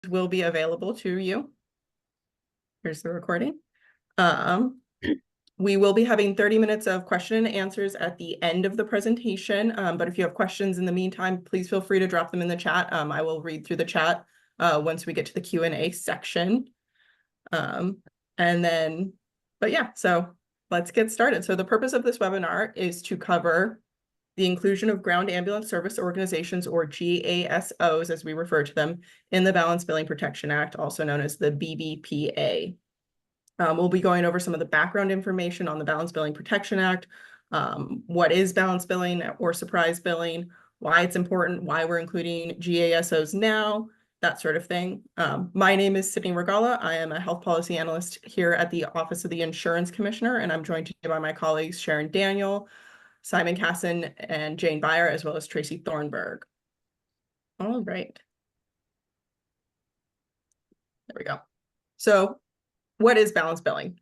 will be available to you. Here's the recording. We will be having 30 minutes of question and answers at the end of the presentation. But if you have questions in the meantime, please feel free to drop them in the chat. I will read through the chat once we get to the Q&A section. But yeah, so let's get started. So the purpose of this webinar is to cover the inclusion of ground ambulance service organizations, or GASOs, as we refer to them, in the Balanced Billing Protection Act, also known as the BBPA. We'll be going over some of the background information on the Balanced Billing Protection Act, what is balanced billing or surprise billing, why it's important, why we're including GASOs now, that sort of thing. My name is Sydney Regala. I am a health policy analyst here at the Office of the Insurance Commissioner, and I'm joined today by my colleagues Sharon Daniel, Simon Casson, and Jane Beyer, as well as Tracy Thornburg. All right. There we go. So what is balanced billing?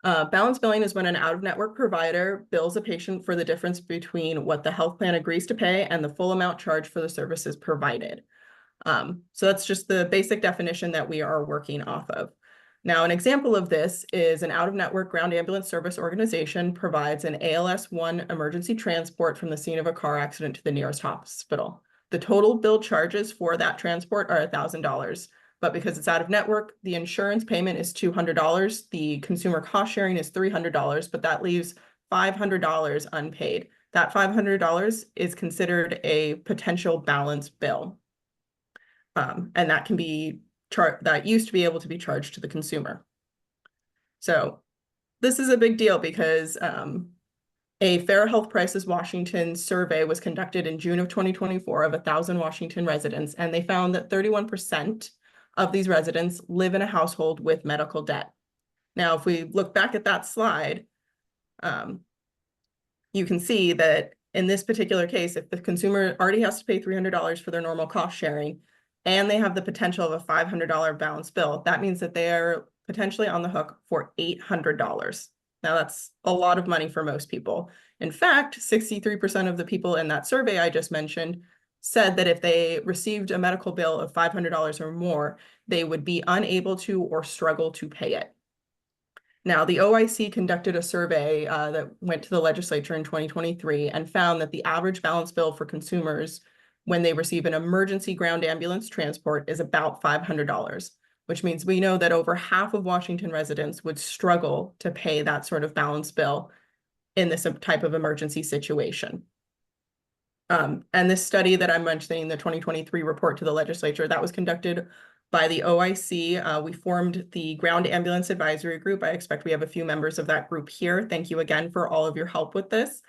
Balanced billing is when an out-of-network provider bills a patient for the difference between what the health plan agrees to pay and the full amount charged for the services provided. So that's just the basic definition that we are working off of. Now, an example of this is an out-of-network ground ambulance service organization provides an ALS-1 emergency transport from the scene of a car accident to the nearest hospital. The total bill charges for that transport are $1,000, but because it's out of network, the insurance payment is $200. The consumer cost sharing is $300, but that leaves $500 unpaid. That $500 is considered a potential balance bill. And that can be that used to be able to be charged to the consumer. So this is a big deal because a Fair Health Prices Washington survey was conducted in June of 2024 of 1,000 Washington residents, and they found that 31% of these residents live in a household with medical debt. Now, if we look back at that slide, you can see that in this particular case, if the consumer already has to pay $300 for their normal cost sharing, and they have the potential of a $500 balance bill, that means that they are potentially on the hook for $800. Now, that's a lot of money for most people. In fact, 63% of the people in that survey I just mentioned said that if they received a medical bill of $500 or more, they would be unable to or struggle to pay it. Now, the OIC conducted a survey that went to the legislature in 2023 and found that the average balance bill for consumers when they receive an emergency ground ambulance transport is about $500, which means we know that over half of Washington residents would struggle to pay that sort of balance bill in this type of emergency situation. And this study that I'm mentioning, the 2023 report to the legislature, that was conducted by the OIC. We formed the Ground Ambulance Advisory Group. I expect we have a few members of that group here. Thank you again for all of your help with this.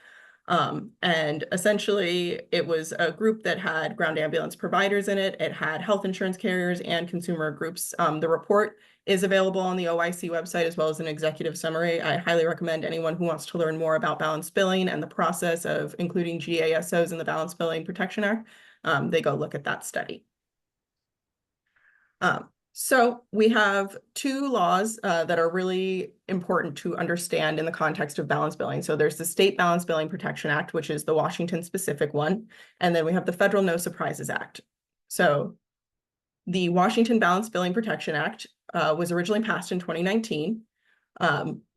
And essentially, it was a group that had ground ambulance providers in it. It had health insurance carriers and consumer groups. The report is available on the OIC website, as well as an executive summary. I highly recommend anyone who wants to learn more about balanced billing and the process of including GASOs in the Balanced Billing Protection Act, they go look at that study. So we have two laws that are really important to understand in the context of balanced billing. So there's the State Balanced Billing Protection Act, which is the Washington specific one. And then we have the Federal No Surprises Act. So the Washington Balanced Billing Protection Act was originally passed in 2019.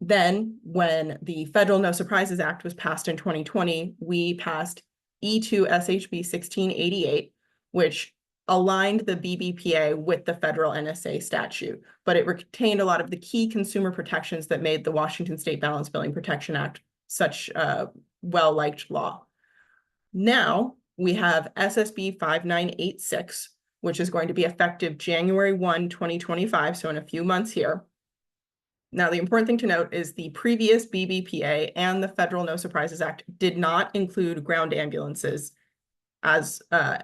Then when the Federal No Surprises Act was passed in 2020, we passed E2 SHB 1688, which aligned the BBPA with the federal NSA statute, but it retained a lot of the key consumer protections that made the Washington State Balanced Billing Protection Act such a well-liked law. Now we have SSB 5986, which is going to be effective January 1, 2025, so in a few months here. Now, the important thing to note is the previous BBPA and the Federal No Surprises Act did not include ground ambulances as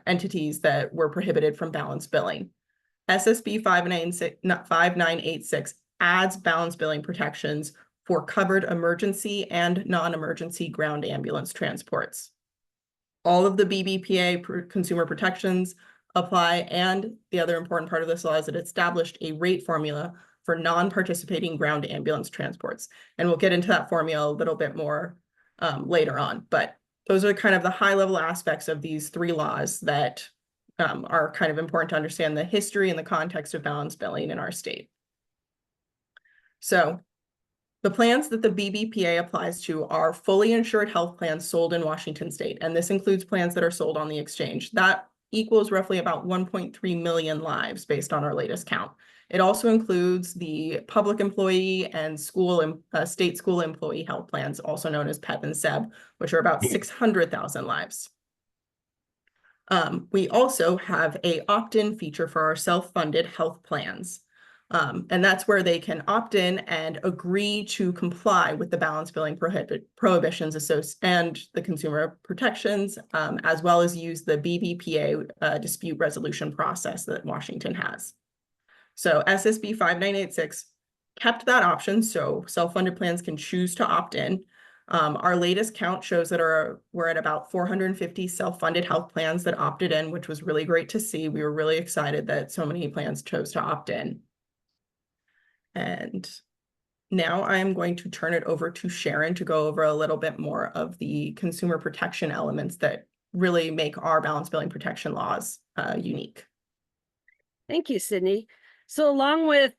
entities that were prohibited from balance billing. SSB 5986 adds balance billing protections for covered emergency and non-emergency ground ambulance transports. All of the BBPA consumer protections apply, and the other important part of this law is it established a rate formula for non-participating ground ambulance transports. And we'll get into that formula a little bit more later on, but those are kind of the high-level aspects of these three laws that are kind of important to understand the history and the context of balance billing in our state. So the plans that the BBPA applies to are fully insured health plans sold in Washington state, and this includes plans that are sold on the exchange. That equals roughly about 1.3 million lives based on our latest count. It also includes the public employee and state school employee health plans, also known as PEP and SEB, which are about 600,000 lives. We also have a opt-in feature for our self-funded health plans. And that's where they can opt in and agree to comply with the balance billing prohibitions and the consumer protections, as well as use the BBPA dispute resolution process that Washington has. So SSB 5986 kept that option, so self-funded plans can choose to opt in. Our latest count shows that we're at about 450 self-funded health plans that opted in, which was really great to see. We were really excited that so many plans chose to opt in. And now I'm going to turn it over to Sharon to go over a little bit more of the consumer protection elements that really make our balance billing protection laws unique. Thank you, Sydney. So along with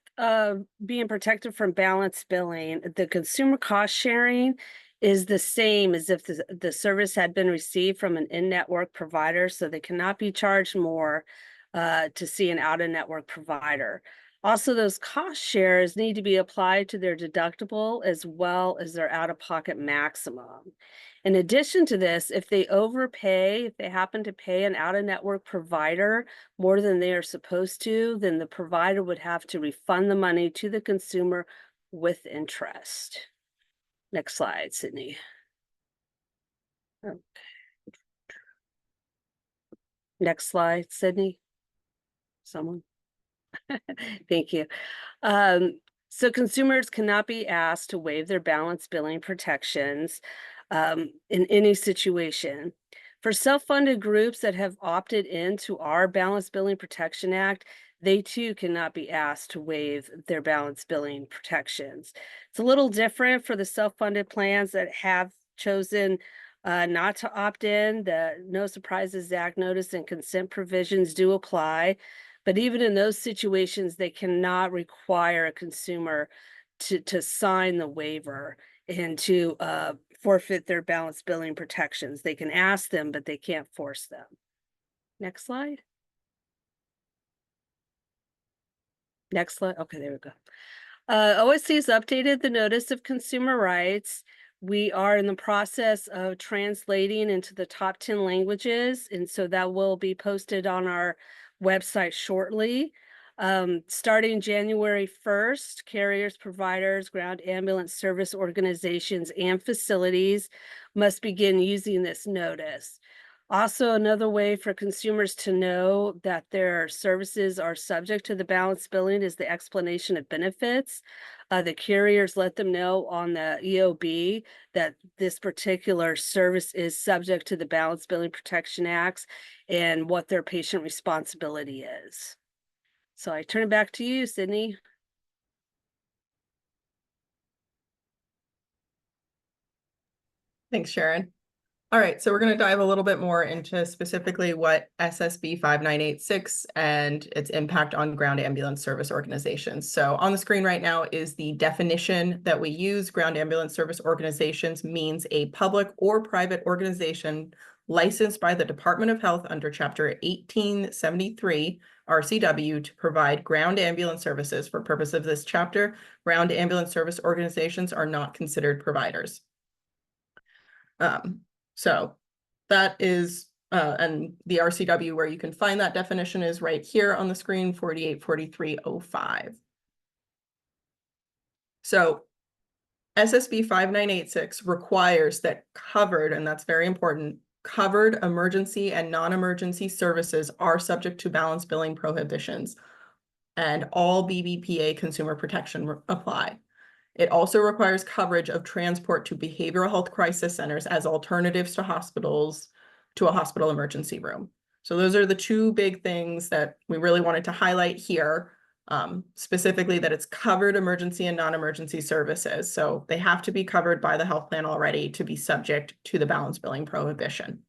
being protected from balance billing, the consumer cost sharing is the same as if the service had been received from an in-network provider, so they cannot be charged more to see an out-of-network provider. Also, those cost shares need to be applied to their deductible as well as their out-of-pocket maximum. In addition to this, if they overpay, if they happen to pay an out-of-network provider more than they are supposed to, then the provider would have to refund the money to the consumer with interest. Next slide, Sydney. Okay. Next slide, Sydney. Someone. Thank you. So consumers cannot be asked to waive their balance billing protections in any situation. For self-funded groups that have opted into our Balance Billing Protection Act, they too cannot be asked to waive their balance billing protections. It's a little different for the self-funded plans that have chosen not to opt in. The No Surprises Act notice and consent provisions do apply. But even in those situations, they cannot require a consumer to sign the waiver and to forfeit their balance billing protections. They can ask them, but they can't force them. Next slide. Next slide. Okay, there we go. OSC has updated the Notice of Consumer Rights. We are in the process of translating into the top 10 languages, and so that will be posted on our website shortly. Starting January 1st, carriers, providers, ground ambulance service organizations, and facilities must begin using this notice. Also, another way for consumers to know that their services are subject to the balance billing is the explanation of benefits. The carriers let them know on the EOB that this particular service is subject to the Balance Billing Protection Acts and what their patient responsibility is. So I turn it back to you, Sydney. Thanks, Sharon. All right, so we're going to dive a little bit more into specifically what SSB 5986 and its impact on ground ambulance service organizations. So on the screen right now is the definition that we use. Ground ambulance service organizations means a public or private organization licensed by the Department of Health under Chapter 1873 RCW to provide ground ambulance services. For purpose of this chapter, ground ambulance service organizations are not considered providers. So that is, and the RCW where you can find that definition is right here on the screen, 484305. So SSB 5986 requires that covered, and that's very important, covered emergency and non-emergency services are subject to balance billing prohibitions, and all BBPA consumer protection apply. It also requires coverage of transport to behavioral health crisis centers as alternatives to hospitals, to a hospital emergency room. So those are the two big things that we really wanted to highlight here, specifically that it's covered emergency and non-emergency services. So they have to be covered by the health plan already to be subject to the balance billing prohibition.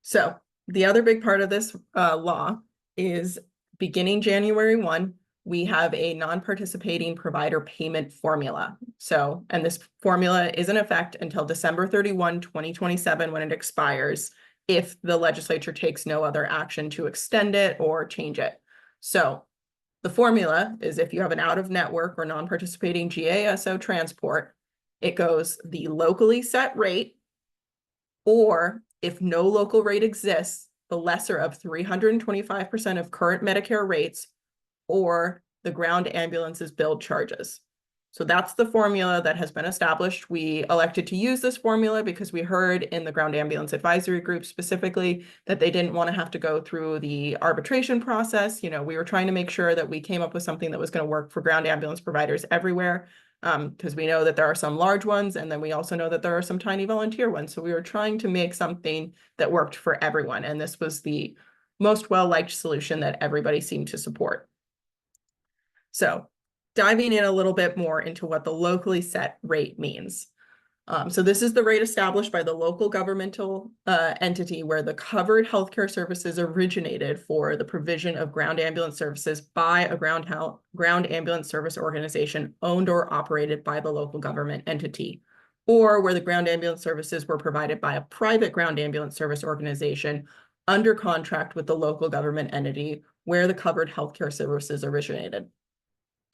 So the other big part of this law is beginning January 1, we have a non-participating provider payment formula. So, and this formula is in effect until December 31, 2027, when it expires, if the legislature takes no other action to extend it or change it. So the formula is if you have an out-of-network or non-participating GASO transport, it goes the locally set rate, or if no local rate exists, the lesser of 325% of current Medicare rates, or the ground ambulance's billed charges. So that's the formula that has been established. We elected to use this formula because we heard in the ground ambulance advisory group specifically that they didn't want to have to go through the arbitration process. You know, we were trying to make sure that we came up with something that was going to work for ground ambulance providers everywhere, because we know that there are some large ones, and then we also know that there are some tiny volunteer ones. So we were trying to make something that worked for everyone, and this was the most well-liked solution that everybody seemed to support. So diving in a little bit more into what the locally set rate means. So this is the rate established by the local governmental entity where the covered healthcare services originated for the provision of ground ambulance services by a ground ambulance service organization owned or operated by the local government entity, or where the ground ambulance services were provided by a private ground ambulance service organization under contract with the local government entity where the covered healthcare services originated.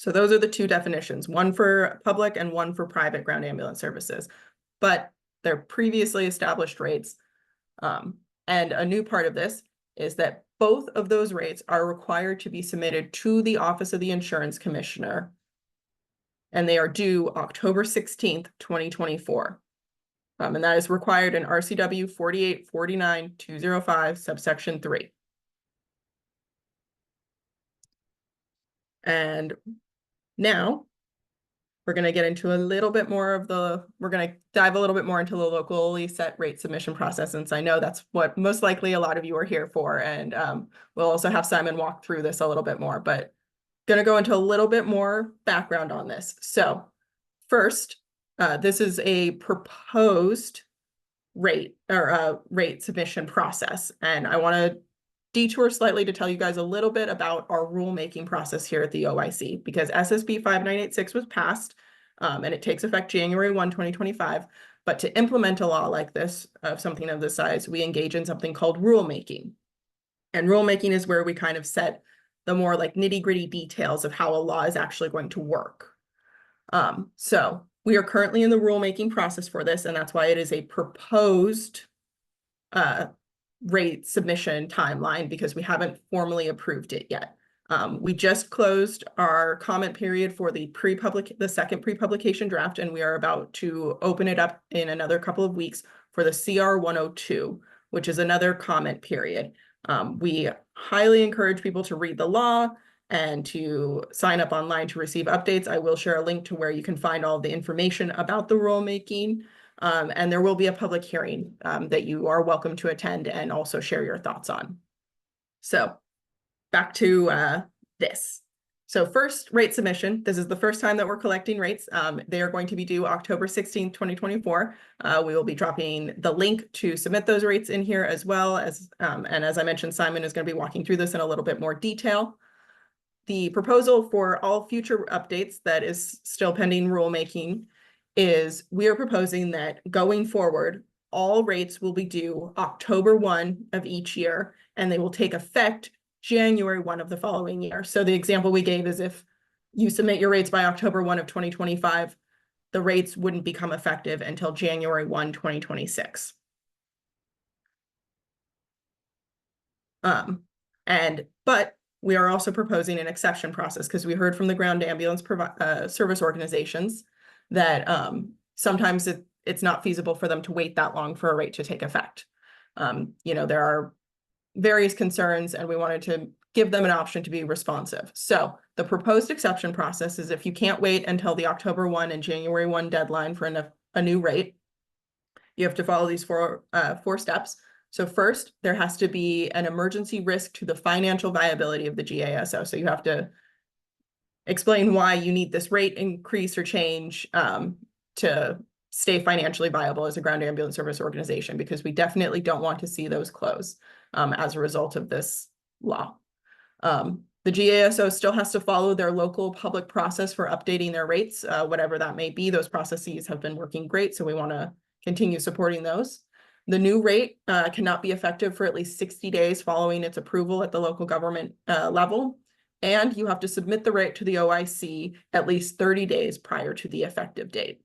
So those are the two definitions, one for public and one for private ground ambulance services, but they're previously established rates. And a new part of this is that both of those rates are required to be submitted to the Office of the Insurance Commissioner, and they are due October 16th, 2024. And that is required in RCW 4849-205 subsection 3. And now we're going to get into a little bit more of we're going to dive a little bit more into the locally set rate submission process, since I know that's what most likely a lot of you are here for. And we'll also have Simon walk through this a little bit more, but going to go into a little bit more background on this. So first, this is a proposed rate or rate submission process. And I want to detour slightly to tell you guys a little bit about our rulemaking process here at the OIC, because SSB 5986 was passed and it takes effect January 1, 2025. But to implement a law like this, of something of this size, we engage in something called rulemaking. And rulemaking is where we kind of set the more like nitty-gritty details of how a law is actually going to work. So we are currently in the rulemaking process for this, and that's why it is a proposed rate submission timeline, because we haven't formally approved it yet. We just closed our comment period for the second pre-publication draft, and we are about to open it up in another couple of weeks for the CR 102, which is another comment period. We highly encourage people to read the law and to sign up online to receive updates. I will share a link to where you can find all of the information about the rulemaking. And there will be a public hearing that you are welcome to attend and also share your thoughts on. So back to this. So first, rate submission. This is the first time that we're collecting rates. They are going to be due October 16th, 2024. We will be dropping the link to submit those rates in here as well as, and as I mentioned, Simon is going to be walking through this in a little bit more detail. The proposal for all future updates that is still pending rulemaking is we are proposing that going forward, all rates will be due October 1 of each year, and they will take effect January 1 of the following year. So the example we gave is if you submit your rates by October 1 of 2025, the rates wouldn't become effective until January 1, 2026. But we are also proposing an exception process, because we heard from the ground ambulance service organizations that sometimes it's not feasible for them to wait that long for a rate to take effect. You know, there are various concerns, and we wanted to give them an option to be responsive. So the proposed exception process is if you can't wait until the October 1 and January 1 deadline for a new rate, you have to follow these four steps. So first, there has to be an emergency risk to the financial viability of the GASO. So you have to explain why you need this rate increase or change to stay financially viable as a ground ambulance service organization, because we definitely don't want to see those close. as a result of this law. The GASO still has to follow their local public process for updating their rates, whatever that may be. Those processes have been working great, so we want to continue supporting those. The new rate cannot be effective for at least 60 days following its approval at the local government level. And you have to submit the rate to the OIC at least 30 days prior to the effective date.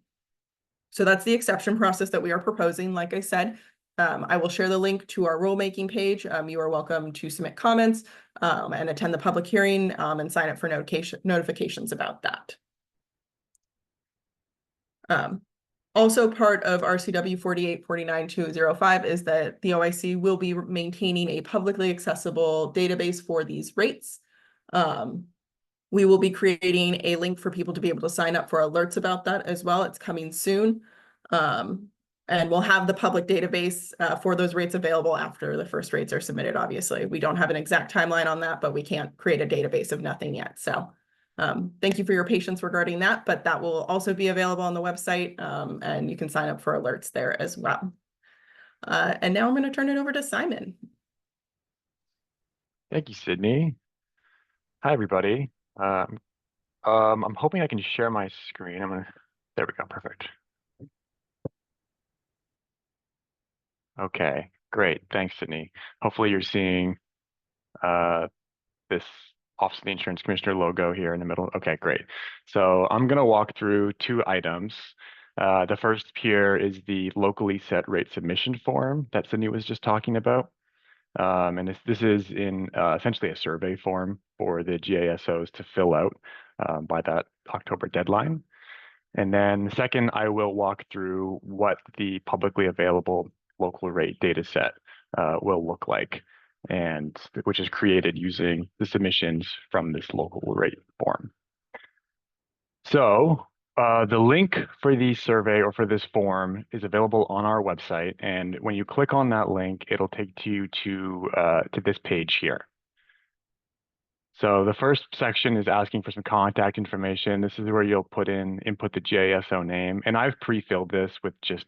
So that's the exception process that we are proposing. Like I said, I will share the link to our rulemaking page. You are welcome to submit comments and attend the public hearing and sign up for notifications about that. Also part of RCW 4849205 is that the OIC will be maintaining a publicly accessible database for these rates. We will be creating a link for people to be able to sign up for alerts about that as well. It's coming soon. And we'll have the public database for those rates available after the first rates are submitted, obviously. We don't have an exact timeline on that, but we can't create a database of nothing yet. So thank you for your patience regarding that, but that will also be available on the website and you can sign up for alerts there as well. And now I'm going to turn it over to Simon. Thank you, Sydney. Hi, everybody. I'm hoping I can share my screen. There we go, perfect. Okay, great. Thanks, Sydney. Hopefully you're seeing this Office of the Insurance Commissioner logo here in the middle. Okay, great. So I'm going to walk through two items. The first here is the locally set rate submission form that Sydney was just talking about. And this is in essentially a survey form for the GASOs to fill out by that October deadline. And then second, I will walk through what the publicly available local rate data set will look like, and which is created using the submissions from this local rate form. So the link for the survey or for this form is available on our website. And when you click on that link, it'll take you to this page here. So the first section is asking for some contact information. This is where you'll input the GASO name. And I've pre-filled this with just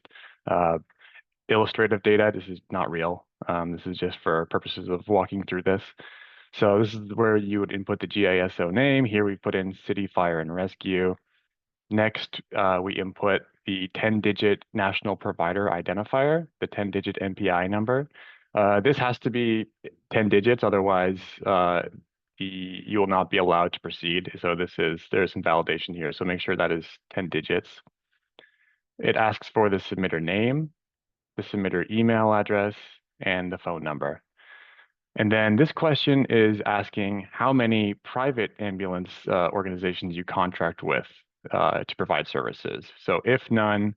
illustrative data. This is not real. This is just for purposes of walking through this. So this is where you would input the GASO name. Here we put in City Fire and Rescue. Next, we input the 10-digit national provider identifier, the 10-digit NPI number. This has to be 10 digits, otherwise you will not be allowed to proceed. So there's some validation here. So make sure that is 10 digits. It asks for the submitter name, the submitter email address, and the phone number. And then this question is asking how many private ambulance organizations you contract with to provide services. So if none,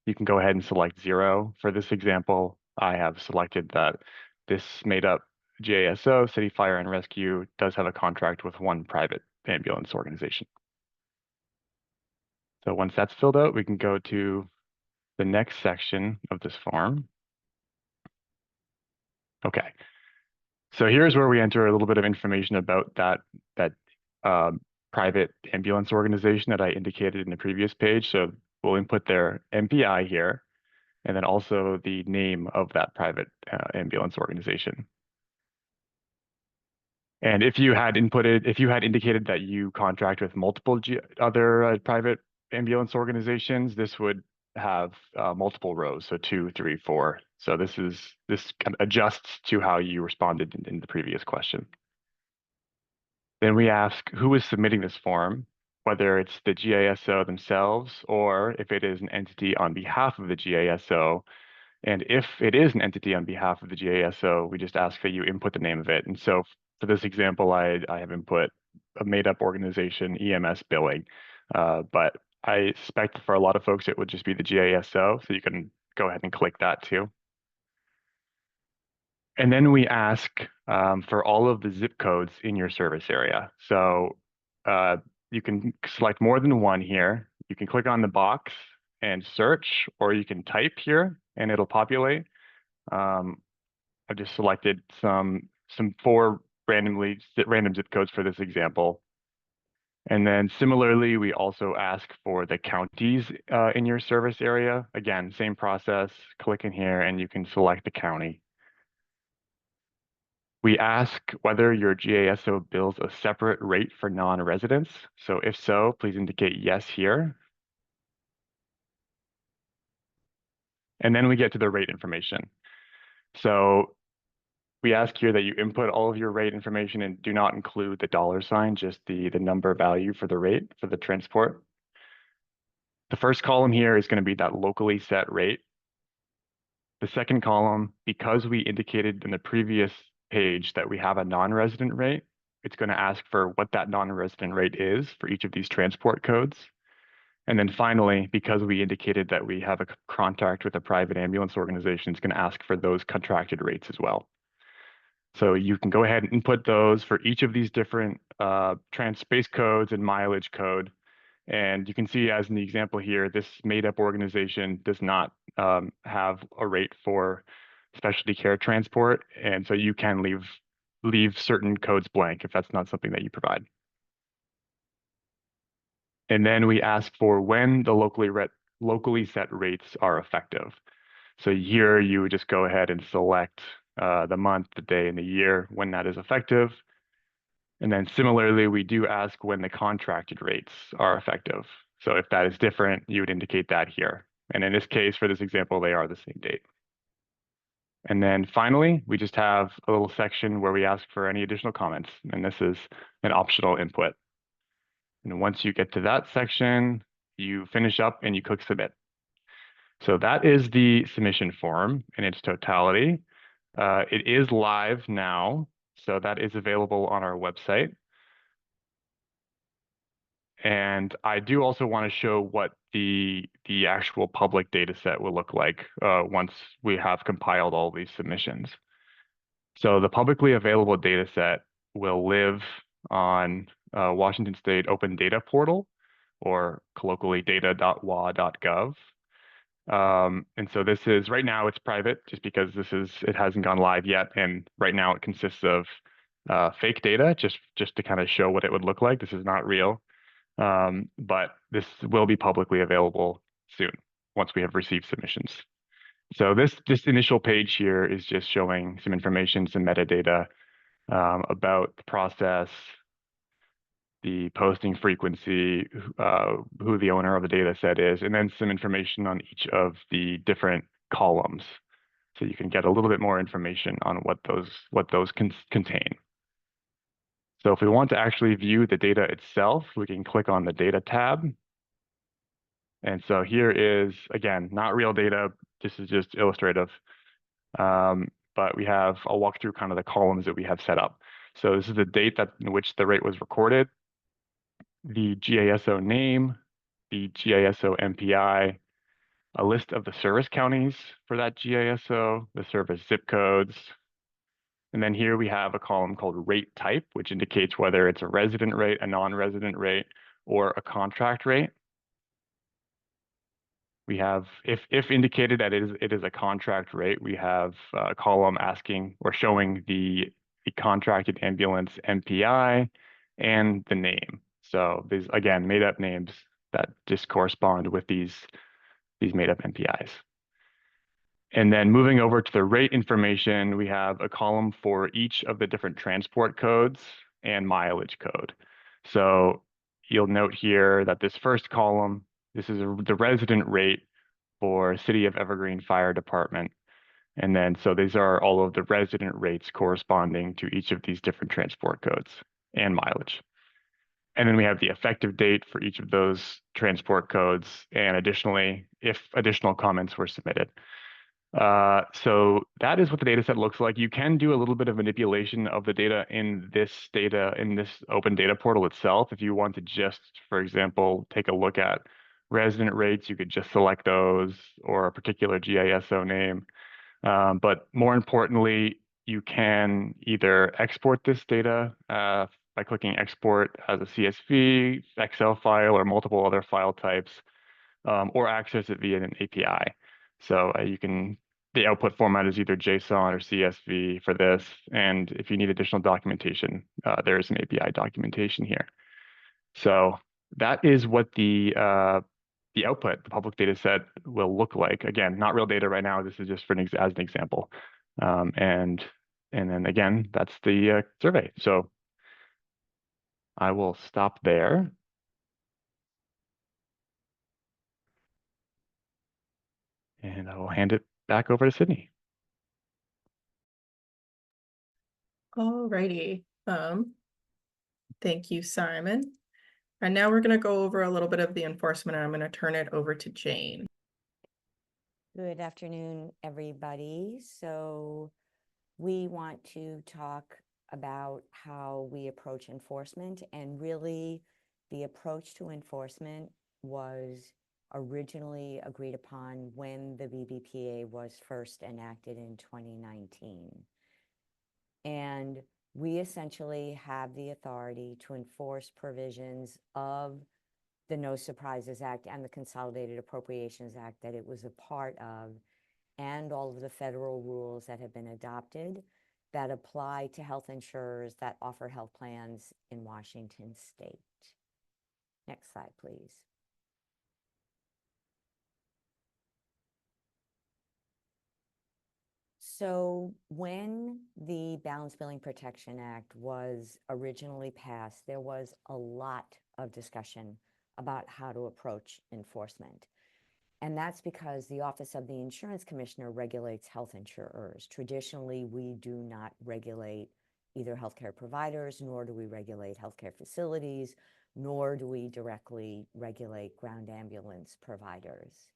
you can go ahead and select 0. For this example, I have selected that this made up GASO, City Fire and Rescue, does have a contract with one private ambulance organization. So once that's filled out, we can go to the next section of this form. Okay. So here's where we enter a little bit of information about that private ambulance organization that I indicated in the previous page. So we'll input their MPI here, and then also the name of that private ambulance organization. And if you had indicated that you contract with multiple other private ambulance organizations, this would have multiple rows, so 2, 3, 4. So this kind of adjusts to how you responded in the previous question. Then we ask who is submitting this form, whether it's the GASO themselves or if it is an entity on behalf of the GASO. And if it is an entity on behalf of the GASO, we just ask that you input the name of it. And so for this example, I have input a made-up organization, EMS billing. But I suspect for a lot of folks, it would just be the GASO. So you can go ahead and click that too. And then we ask for all of the zip codes in your service area. So you can select more than one here. You can click on the box and search, or you can type here and it'll populate. I've just selected some 4 random zip codes for this example. And then similarly, we also ask for the counties in your service area. Again, same process, click in here and you can select the county. We ask whether your GASO bills a separate rate for non-residents. So if so, please indicate yes here. And then we get to the rate information. So we ask here that you input all of your rate information and do not include the $sign, just the number value for the rate for the transport. The first column here is going to be that locally set rate. The second column, because we indicated in the previous page that we have a non-resident rate, it's going to ask for what that non-resident rate is for each of these transport codes. And then finally, because we indicated that we have a contract with a private ambulance organization, it's going to ask for those contracted rates as well. So you can go ahead and input those for each of these different space codes and mileage code. And you can see, as in the example here, this made-up organization does not have a rate for specialty care transport. And so you can leave certain codes blank if that's not something that you provide. And then we ask for when the locally set rates are effective. So here you would just go ahead and select the month, the day, and the year when that is effective. And then similarly, we do ask when the contracted rates are effective. So if that is different, you would indicate that here. And in this case, for this example, they are the same date. And then finally, we just have a little section where we ask for any additional comments. And this is an optional input. And once you get to that section, you finish up and you click submit. So that is the submission form in its totality. It is live now, so that is available on our website. And I do also want to show what the actual public data set will look like once we have compiled all these submissions. So the publicly available data set will live on Washington State Open Data Portal, or colloquially data.wa.gov. And so this is, right now it's private just because it hasn't gone live yet. And right now it consists of fake data just to kind of show what it would look like. This is not real. But this will be publicly available soon once we have received submissions. So this initial page here is just showing some information, some metadata about the process, the posting frequency, who the owner of the data set is, and then some information on each of the different columns. So you can get a little bit more information on what those contain. So if we want to actually view the data itself, we can click on the data tab. And so here is, again, not real data. This is just illustrative. But I'll walk through kind of the columns that we have set up. So this is the date in which the rate was recorded, the GASO name, the GASO MPI, a list of the service counties for that GASO, the service zip codes. And then here we have a column called rate type, which indicates whether it's a resident rate, a non-resident rate, or a contract rate. We have, if indicated that it is a contract rate, we have a column asking or showing the contracted ambulance MPI and the name. So these, again, made up names that just correspond with these made up MPIs. And then moving over to the rate information, we have a column for each of the different transport codes and mileage code. So you'll note here that this first column, this is the resident rate for City of Evergreen Fire Department. And then, so these are all of the resident rates corresponding to each of these different transport codes and mileage. And then we have the effective date for each of those transport codes. And additionally, if additional comments were submitted. So that is what the data set looks like. You can do a little bit of manipulation of the data in this open data portal itself. If you want to just, for example, take a look at resident rates, you could just select those or a particular GISO name. But more importantly, you can either export this data by clicking export as a CSV, Excel file, or multiple other file types, or access it via an API. So the output format is either JSON or CSV for this. And if you need additional documentation, there is an API documentation here. So that is what the output, the public data set, will look like. Again, not real data right now. This is just as an example. And And then again, that's the survey. So I will stop there. And I will hand it back over to Sydney. Alrighty. Thank you, Simon. And now we're going to go over a little bit of the enforcement, and I'm going to turn it over to Jane. Good afternoon, everybody. So we want to talk about how we approach enforcement, and really the approach to enforcement was originally agreed upon when the BBPA was first enacted in 2019. And we essentially have the authority to enforce provisions of the No Surprises Act and the Consolidated Appropriations Act that it was a part of, and all of the federal rules that have been adopted that apply to health insurers that offer health plans in Washington state. Next slide, please. So when the Balanced Billing Protection Act was originally passed, there was a lot of discussion about how to approach enforcement. And that's because the Office of the Insurance Commissioner regulates health insurers. Traditionally, we do not regulate either healthcare providers, nor do we regulate healthcare facilities, nor do we directly regulate ground ambulance providers.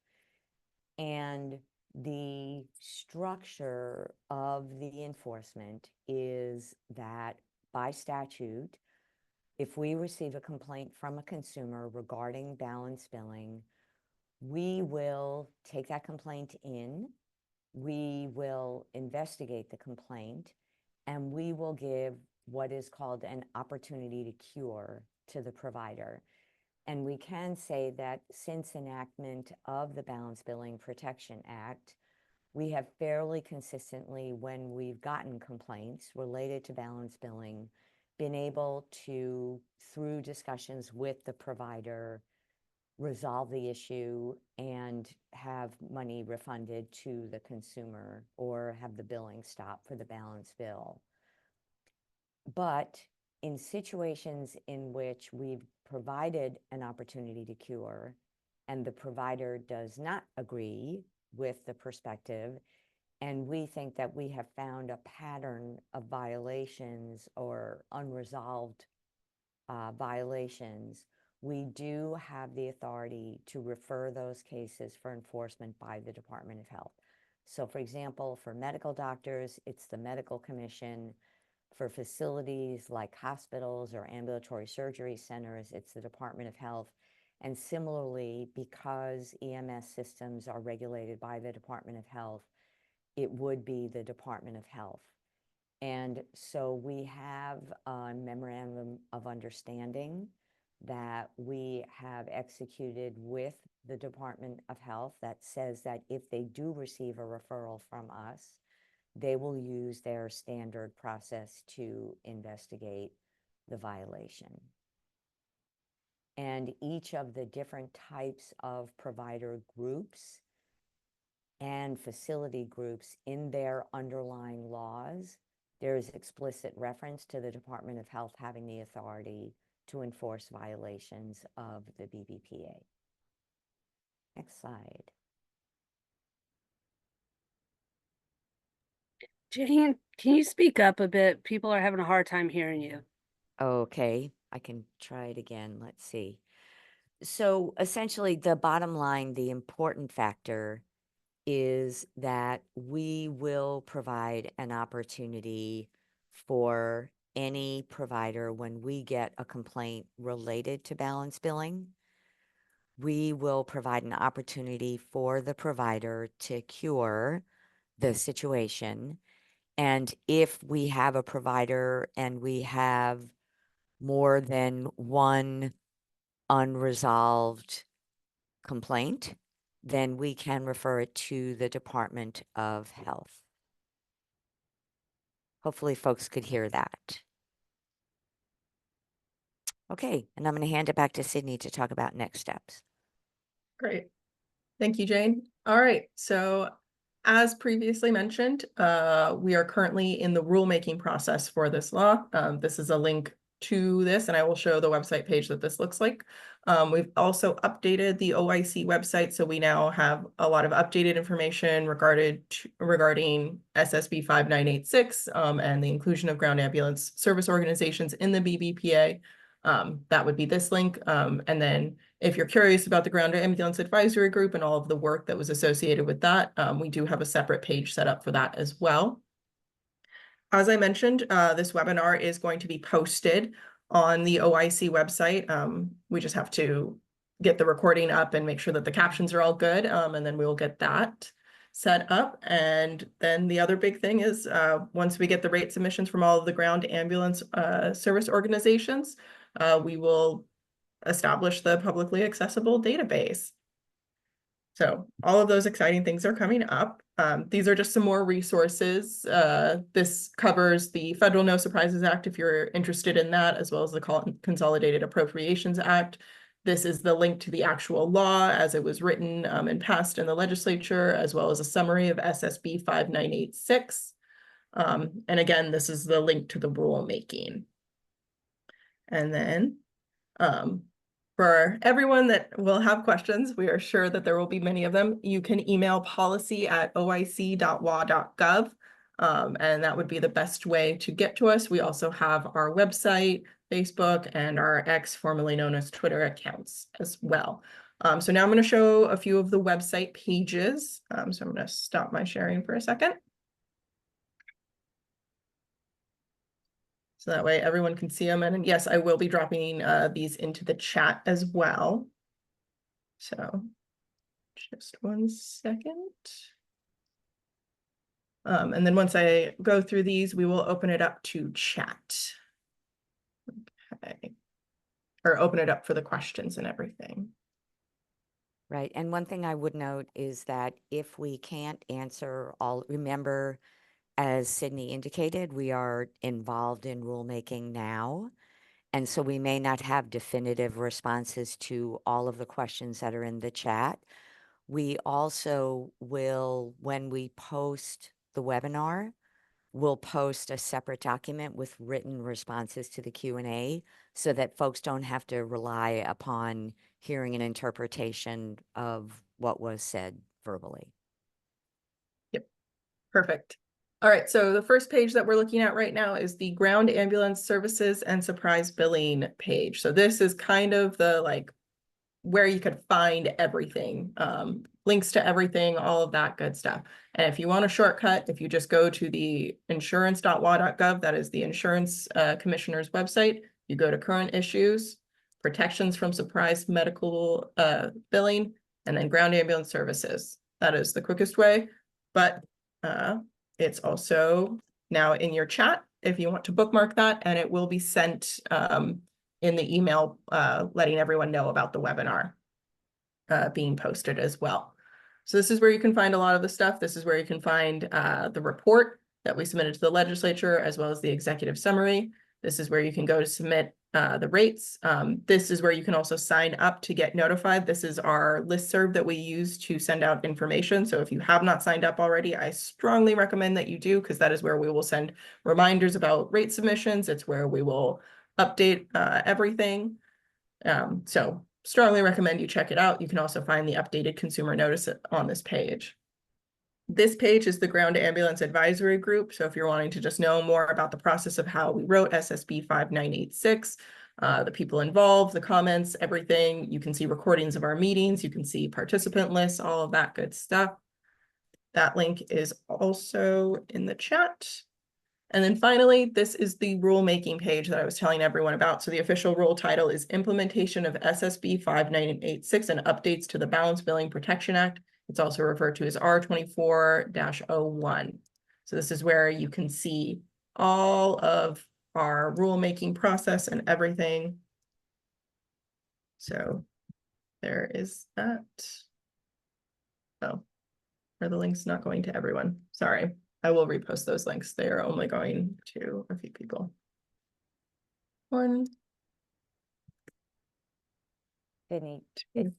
And the structure of the enforcement is that by statute, if we receive a complaint from a consumer regarding balance billing, we will take that complaint in, we will investigate the complaint, and we will give what is called an opportunity to cure to the provider. And we can say that since enactment of the Balanced Billing Protection Act, we have fairly consistently, when we've gotten complaints related to balance billing, been able to, through discussions with the provider, resolve the issue and have money refunded to the consumer or have the billing stop for the balance bill. But in situations in which we've provided an opportunity to cure and the provider does not agree with the perspective, and we think that we have found a pattern of violations or unresolved violations, we do have the authority to refer those cases for enforcement by the Department of Health. So for example, for medical doctors, it's the Medical Commission. For facilities like hospitals or ambulatory surgery centers, it's the Department of Health. And similarly, because EMS systems are regulated by the Department of Health, it would be the Department of Health. And so we have a memorandum of understanding that we have executed with the Department of Health that says that if they do receive a referral from us, they will use their standard process to investigate the violation. And each of the different types of provider groups and facility groups in their underlying laws, there is explicit reference to the Department of Health having the authority to enforce violations of the BBPA. Next slide. Jane, can you speak up a bit? People are having a hard time hearing you. Okay, I can try it again. Let's see. So essentially, the bottom line, the important factor is that we will provide an opportunity for any provider when we get a complaint related to balance billing. We will provide an opportunity for the provider to cure the situation. And if we have a provider and we have more than one unresolved complaint, then we can refer it to the Department of Health. Hopefully folks could hear that. Okay, and I'm going to hand it back to Sydney to talk about next steps. Great. Thank you, Jane. All right. So as previously mentioned, we are currently in the rulemaking process for this law. This is a link to this, and I will show the website page that this looks like. We've also updated the OIC website, so we now have a lot of updated information regarding SSB 5986 and the inclusion of ground ambulance service organizations in the BBPA. That would be this link. And then if you're curious about the Ground Ambulance Advisory Group and all of the work that was associated with that, we do have a separate page set up for that as well. As I mentioned, this webinar is going to be posted on the OIC website. We just have to get the recording up and make sure that the captions are all good, and then we will get that set up. And then the other big thing is once we get the rate submissions from all of the ground ambulance service organizations, we will establish the publicly accessible database. So all of those exciting things are coming up. These are just some more resources. This covers the Federal No Surprises Act if you're interested in that, as well as the Consolidated Appropriations Act. This is the link to the actual law as it was written and passed in the legislature, as well as a summary of SSB 5986. And again, this is the link to the rulemaking. And then for everyone that will have questions, we are sure that there will be many of them. You can email policy@oic.wa.gov, and that would be the best way to get to us. We also have our website, Facebook, and our X, formerly known as Twitter accounts as well. So now I'm going to show a few of the website pages. So I'm going to stop my sharing for a second. So that way everyone can see them. And yes, I will be dropping these into the chat as well. So just one second. And then once I go through these, we will open it up to chat. Okay. Or open it up for the questions and everything. Right. And one thing I would note is that if we can't answer all, remember, as Sydney indicated, we are involved in rulemaking now. And so we may not have definitive responses to all of the questions that are in the chat. We also will, when we post the webinar, we'll post a separate document with written responses to the Q&A so that folks don't have to rely upon hearing an interpretation of what was said verbally. Yep, perfect. All right, so the first page that we're looking at right now is the Ground Ambulance Services and Surprise Billing page. So this is kind of the where you could find everything, links to everything, all of that good stuff. And if you want a shortcut, if you just go to the insurance.wa.gov, that is the insurance commissioner's website, you go to current issues, protections from surprise medical billing, and then ground ambulance services. That is the quickest way, but it's also now in your chat if you want to bookmark that, and it will be sent in the email letting everyone know about the webinar being posted as well. So this is where you can find a lot of the stuff. This is where you can find the report that we submitted to the legislature, as well as the executive summary. This is where you can go to submit the rates. This is where you can also sign up to get notified. This is our listserv that we use to send out information. So if you have not signed up already, I strongly recommend that you do, because that is where we will send reminders about rate submissions. It's where we will update everything. So strongly recommend you check it out. You can also find the updated consumer notice on this page. This page is the Ground Ambulance Advisory Group. So if you're wanting to just know more about the process of how we wrote SSB 5986, the people involved, the comments, everything, you can see recordings of our meetings, you can see participant lists, all of that good stuff. That link is also in the chat. And then finally, this is the rulemaking page that I was telling everyone about. So the official rule title is Implementation of SSB 5986 and Updates to the Balance Billing Protection Act. It's also referred to as R24-01. So this is where you can see all of our rulemaking process and everything. So there is that. Oh, are the links not going to everyone? Sorry. I will repost those links. They are only going to a few people. Sydney,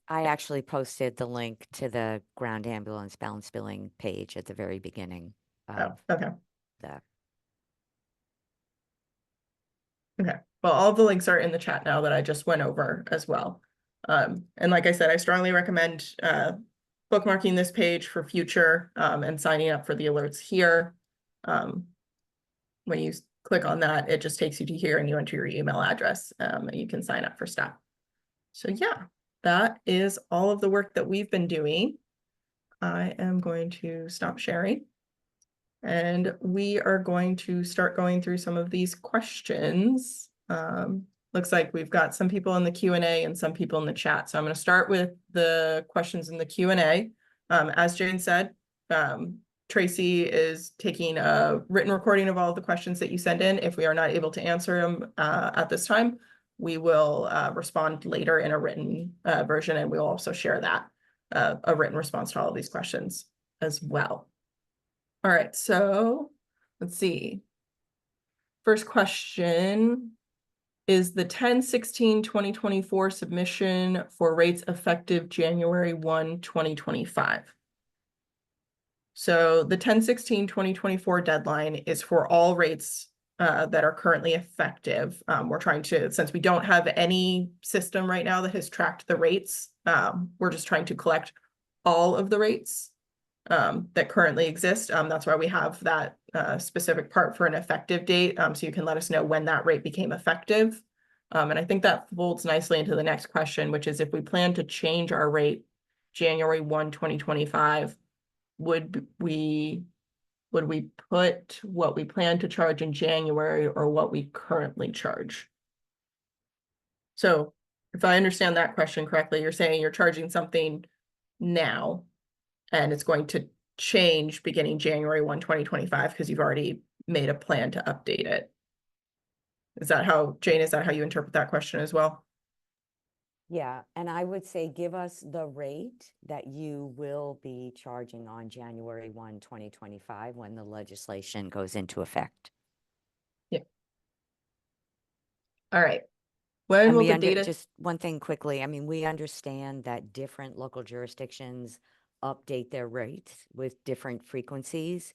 I actually posted the link to the ground ambulance balance billing page at the very beginning Oh, of okay. the. Okay, well, all the links are in the chat now that I just went over as well. And like I said, I strongly recommend bookmarking this page for future and signing up for the alerts here. When you click on that, it just takes you to here and you enter your email address and you can sign up for stuff. So yeah, that is all of the work that we've been doing. I am going to stop sharing. And we are going to start going through some of these questions. Looks like we've got some people in the Q&A and some people in the chat. So I'm going to start with the questions in the Q&A. As Jane said, Tracy is taking a written recording of all of the questions that you send in. If we are not able to answer them at this time, we will respond later in a written version, and we'll also share that, a written response to all of these questions as well. All right, so let's see. First question is the 10/16/2024 submission for rates effective January 1, 2025. So the 10/16/2024 deadline is for all rates that are currently effective. We're trying to, since we don't have any system right now that has tracked the rates, we're just trying to collect all of the rates that currently exist. That's why we have that specific part for an effective date. So you can let us know when that rate became effective. And I think that folds nicely into the next question, which is if we plan to change our rate January 1, 2025, would we put what we plan to charge in January or what we currently charge? So if I understand that question correctly, you're saying you're charging something now and it's going to change beginning January 1, 2025, because you've already made a plan to update it. Is that how, Jane, is that how you interpret that question as well? Yeah, and I would say give us the rate that you will be charging on January 1, 2025, when the legislation goes into effect. Yeah. All right. When And will we the data? just one thing quickly, I mean, we understand that different local jurisdictions update their rates with different frequencies.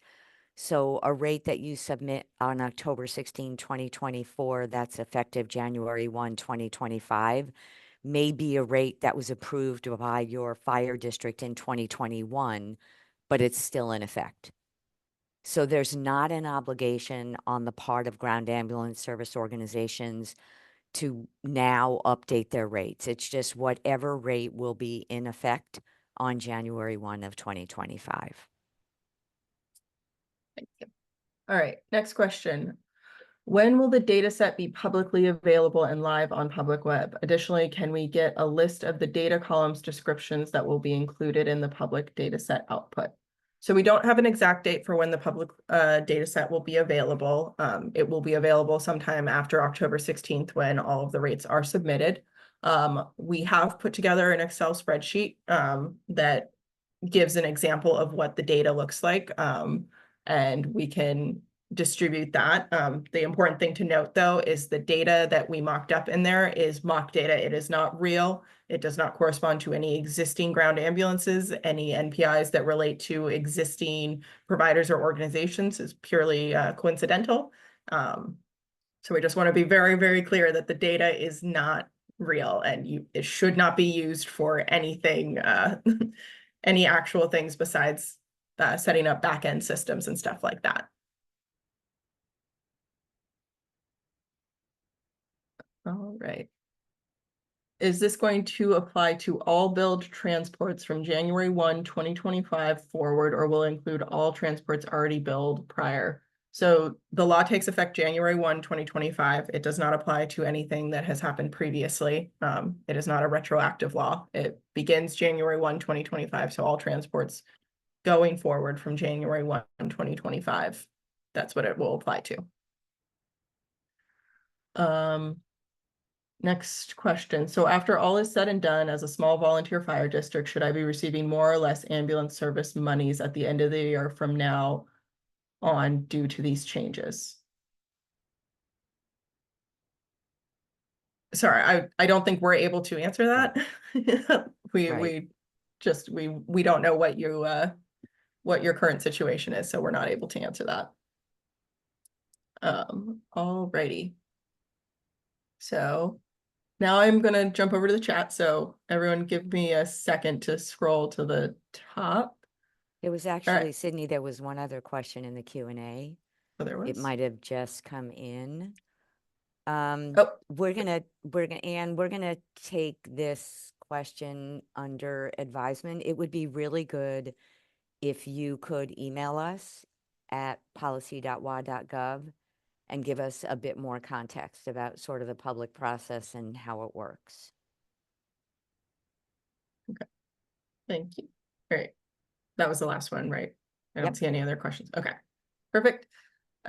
So a rate that you submit on October 16, 2024, that's effective January 1, 2025, may be a rate that was approved by your fire district in 2021, but it's still in effect. So there's not an obligation on the part of ground ambulance service organizations to now update their rates. It's just whatever rate will be in effect on January 1 of 2025. Thank you. All right, next question. When will the data set be publicly available and live on public web? Additionally, can we get a list of the data columns descriptions that will be included in the public data set output? So we don't have an exact date for when the public data set will be available. It will be available sometime after October 16th when all of the rates are submitted. We have put together an Excel spreadsheet that gives an example of what the data looks like, and we can distribute that. The important thing to note, though, is the data that we mocked up in there is mock data. It is not real. It does not correspond to any existing ground ambulances. Any NPIs that relate to existing providers or organizations is purely coincidental. So we just want to be very, very clear that the data is not real, and it should not be used for anything, any actual things besides setting up back-end systems and stuff like that. All right. Is this going to apply to all billed transports from January 1, 2025 forward, or will include all transports already billed prior? So the law takes effect January 1, 2025. It does not apply to anything that has happened previously. It is not a retroactive law. It begins January 1, 2025. So all transports going forward from January 1, 2025, that's what it will apply to. Next question. So after all is said and done, as a small volunteer fire district, should I be receiving more or less ambulance service monies at the end of the year from now on due to these changes? sorry, I don't think we're able to answer that. Right. We don't know what what your current situation is, so we're not able to answer that. Alrighty. So now I'm gonna jump over to the chat, so everyone give me a second to scroll to the top. There was actually, Sydney, there was one other question in the Q&A. Oh, there It was. might have just come in. Oh, We're gonna take this question under advisement. It would be really good if you could email us at policy.wa.gov and give us a bit more context about sort of the public process and how it works. thank you. All right. That was the last one, right? I don't Yep. see any other questions. Okay, perfect.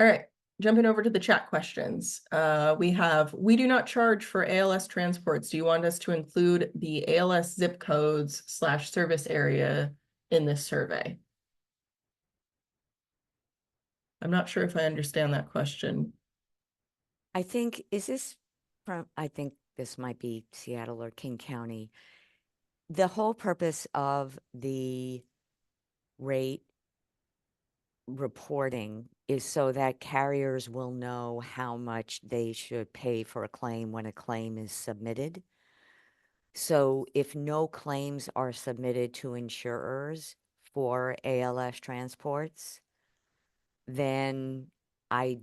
All right, jumping over to the chat questions. We do not charge for ALS transports. Do you want us to include the ALS zip codes / service area in this survey? I'm not sure if I understand that question. I think, I think this might be Seattle or King County. The whole purpose of the rate reporting is so that carriers will know how much they should pay for a claim when a claim is submitted. So if no claims are submitted to insurers for ALS transports, then I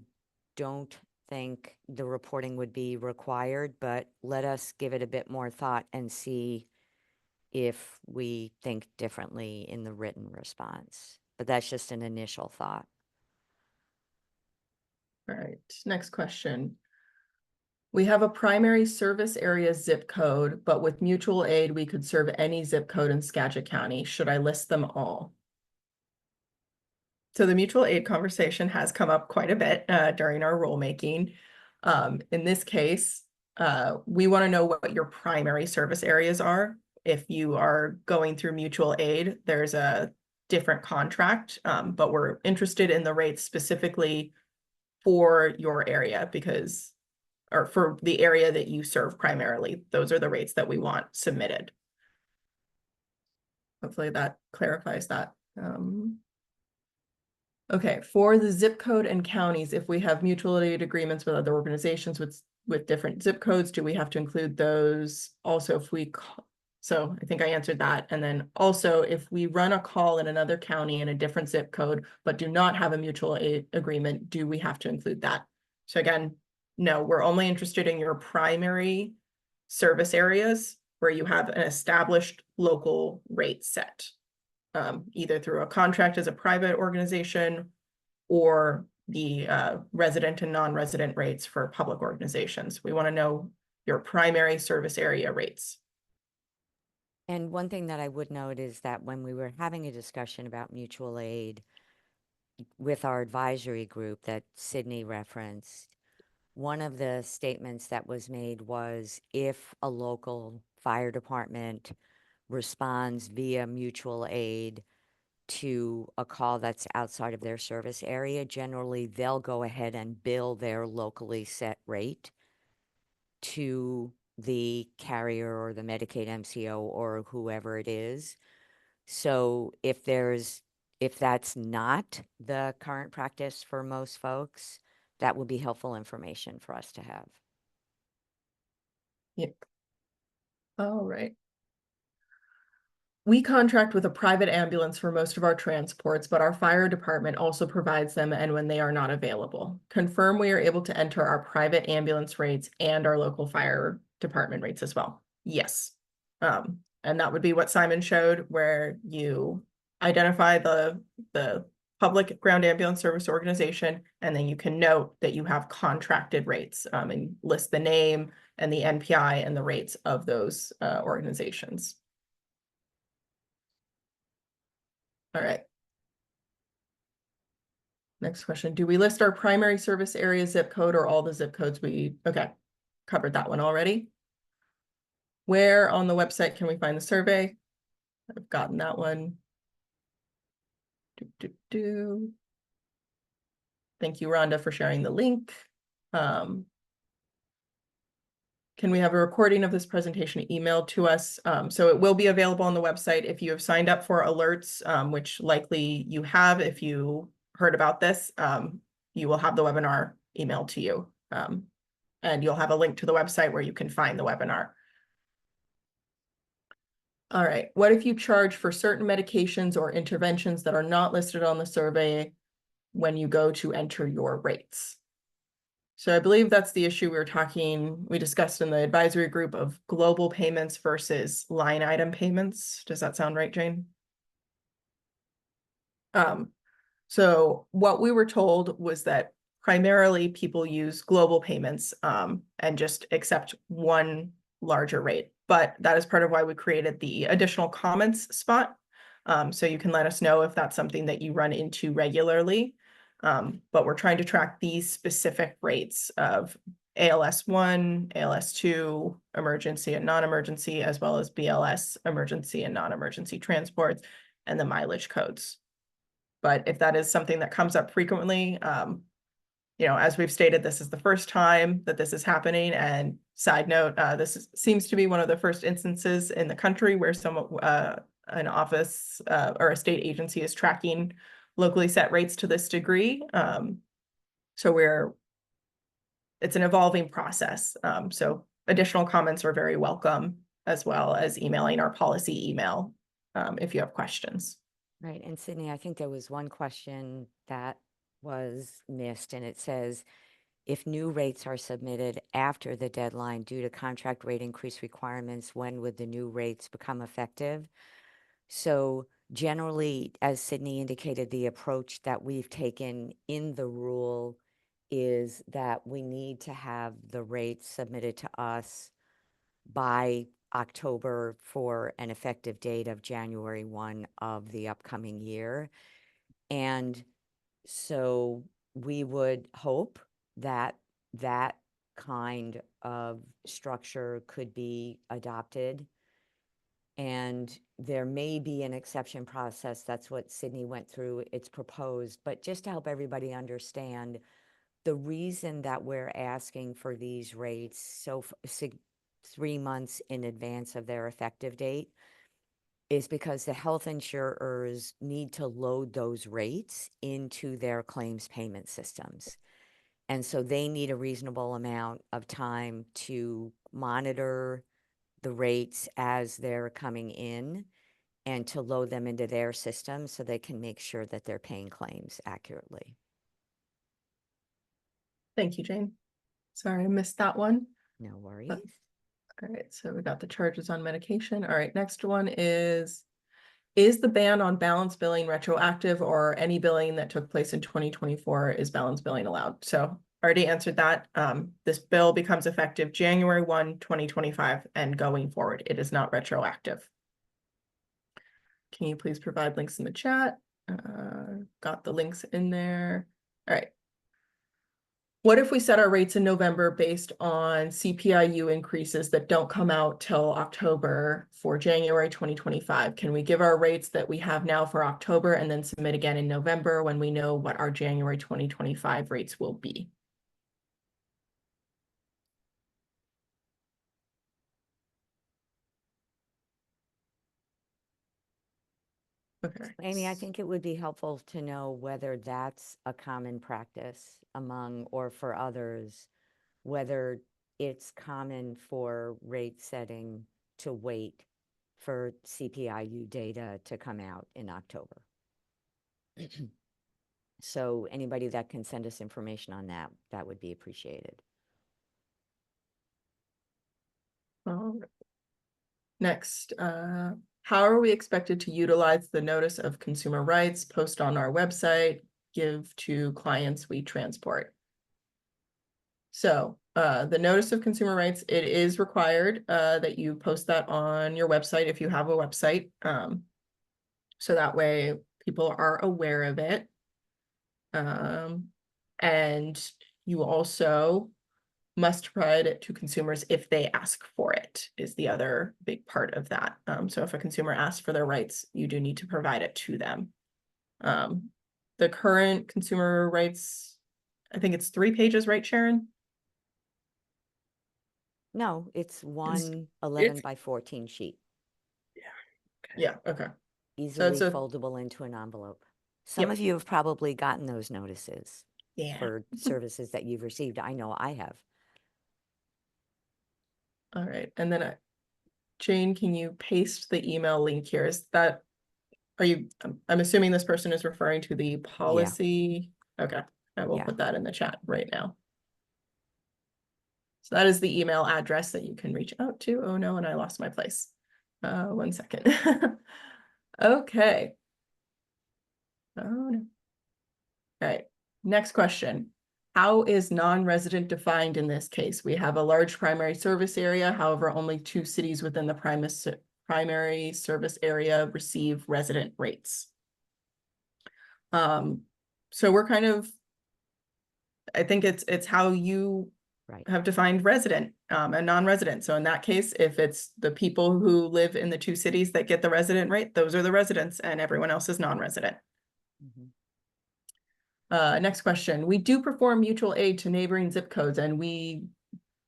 don't think the reporting would be required, but let us give it a bit more thought and see if we think differently in the written response. But that's just an initial thought. All right, next question. We have a primary service area zip code, but with mutual aid, we could serve any zip code in Skagit County. Should I list them all? So the mutual aid conversation has come up quite a bit during our rulemaking. In this case, we want to know what your primary service areas are. If you are going through mutual aid, there's a different contract, but we're interested in the rates specifically for your area or for the area that you serve primarily. Those are the rates that we want submitted. Hopefully that clarifies that. Okay, for the zip code and counties, if we have mutual aid agreements with other organizations with different zip codes, do we have to include those also if we call? So I think I answered that. And then also if we run a call in another county in a different zip code, but do not have a mutual aid agreement, do we have to include that? So again, no, we're only interested in your primary service areas where you have an established local rate set. Either through a contract as a private organization or the resident and non-resident rates for public organizations. We want to know your primary service area rates. And one thing that I would note is that when we were having a discussion about mutual aid with our advisory group that Sydney referenced, one of the statements that was made was if a local fire department responds via mutual aid to a call that's outside of their service area, generally they'll go ahead and bill their locally set rate to the carrier or the Medicaid MCO or whoever it is. So if that's not the current practice for most folks, that would be helpful information for us to have. Yep. All right. We contract with a private ambulance for most of our transports, but our fire department also provides them and when they are not available. Confirm we are able to enter our private ambulance rates and our local fire department rates as well. Yes. And that would be what Simon showed, where you identify the public ground ambulance service organization, and then you can note that you have contracted rates and list the name and the NPI and the rates of those organizations. All right. Next question. Do we list our primary service area zip code or all the zip codes okay, covered that one already. Where on the website can we find the survey? I've gotten that one. Thank you, Rhonda, for sharing the link. can we have a recording of this presentation emailed to us? So it will be available on the website if you have signed up for alerts, which likely you have if you heard about this. You will have the webinar emailed to you. And you'll have a link to the website where you can find the webinar. All right, what if you charge for certain medications or interventions that are not listed on the survey when you go to enter your rates? So I believe that's the issue we discussed in the advisory group of global payments versus line item payments. Does that sound right, Jane? So what we were told was that primarily people use global payments and just accept one larger rate. But that is part of why we created the additional comments spot. So you can let us know if that's something that you run into regularly. But we're trying to track these specific rates of ALS1, ALS2, emergency and non-emergency, as well as BLS, emergency and non-emergency transports, and the mileage codes. But if that is something that comes up frequently, as we've stated, this is the first time that this is happening. And side note, seems to be one of the first instances in the country where an office or a state agency is tracking locally set rates to this degree. So it's an evolving process. So additional comments are very welcome, as well as emailing our policy email if you have questions. Right, and Sydney, I think there was one question that was missed, and it says, if new rates are submitted after the deadline due to contract rate increase requirements, when would the new rates become effective? So generally, as Sydney indicated, the approach that we've taken in the rule is that we need to have the rates submitted to us by October for an effective date of January 1 of the upcoming year. And so we would hope that that kind of structure could be adopted. And there may be an exception process. That's what Sydney went through. It's proposed. But just to help everybody understand, the reason that we're asking for these rates 3 months in advance of their effective date is because the health insurers need to load those rates into their claims payment systems. And so they need a reasonable amount of time to monitor the rates as they're coming in and to load them into their system so they can make sure that they're paying claims accurately. Thank you, Jane. Sorry, I missed that one. No worries. All right, so we got the charges on medication. All right, next one is the ban on balance billing retroactive, or any billing that took place in 2024 is balance billing allowed? So already answered that. This bill becomes effective January 1, 2025, and going forward, it is not retroactive. Can you please provide links in the chat? Got the links in there. All right. What if we set our rates in November based on CPIU increases that don't come out till October for January 2025? Can we give our rates that we have now for October and then submit again in November when we know what our January 2025 rates will be? Okay. Amy, I think it would be helpful to know whether that's a common practice among, or for others, whether it's common for rate setting to wait for CPIU data to come out in October. So anybody that can send us information on that, that would be appreciated. Next, how are we expected to utilize the notice of consumer rights, post on our website, give to clients we transport? So the notice of consumer rights, it is required that you post that on your website if you have a website. So that way people are aware of it. And you also must provide it to consumers if they ask for it, is the other big part of that. So if a consumer asks for their rights, you do need to provide it to them. The current consumer rights, I think it's 3 pages, right, Sharon? No, it's one it's- 11 by 14 sheet, Yeah, okay. easily a- foldable into an envelope. Some Yep. of you have probably gotten those notices Yeah. for services that you've received. I know I have. All right, and then Jane, can you paste the email link here? Is that, I'm assuming this person is referring to the policy? Okay, I will Yeah. put that in the chat right now. So that is the email address that you can reach out to. Oh no, and I lost my place. 1 second. Okay. Oh no. All right, next question. How is non-resident defined in this case? We have a large primary service area, however, only 2 cities within the primary service area receive resident rates. So we're kind of, I think it's how you Right. have defined resident and non-resident. So in that case, if it's the people who live in the 2 cities that get the resident rate, those are the residents and everyone else is non-resident. Mhm. Next question. We do perform mutual aid to neighboring zip codes and we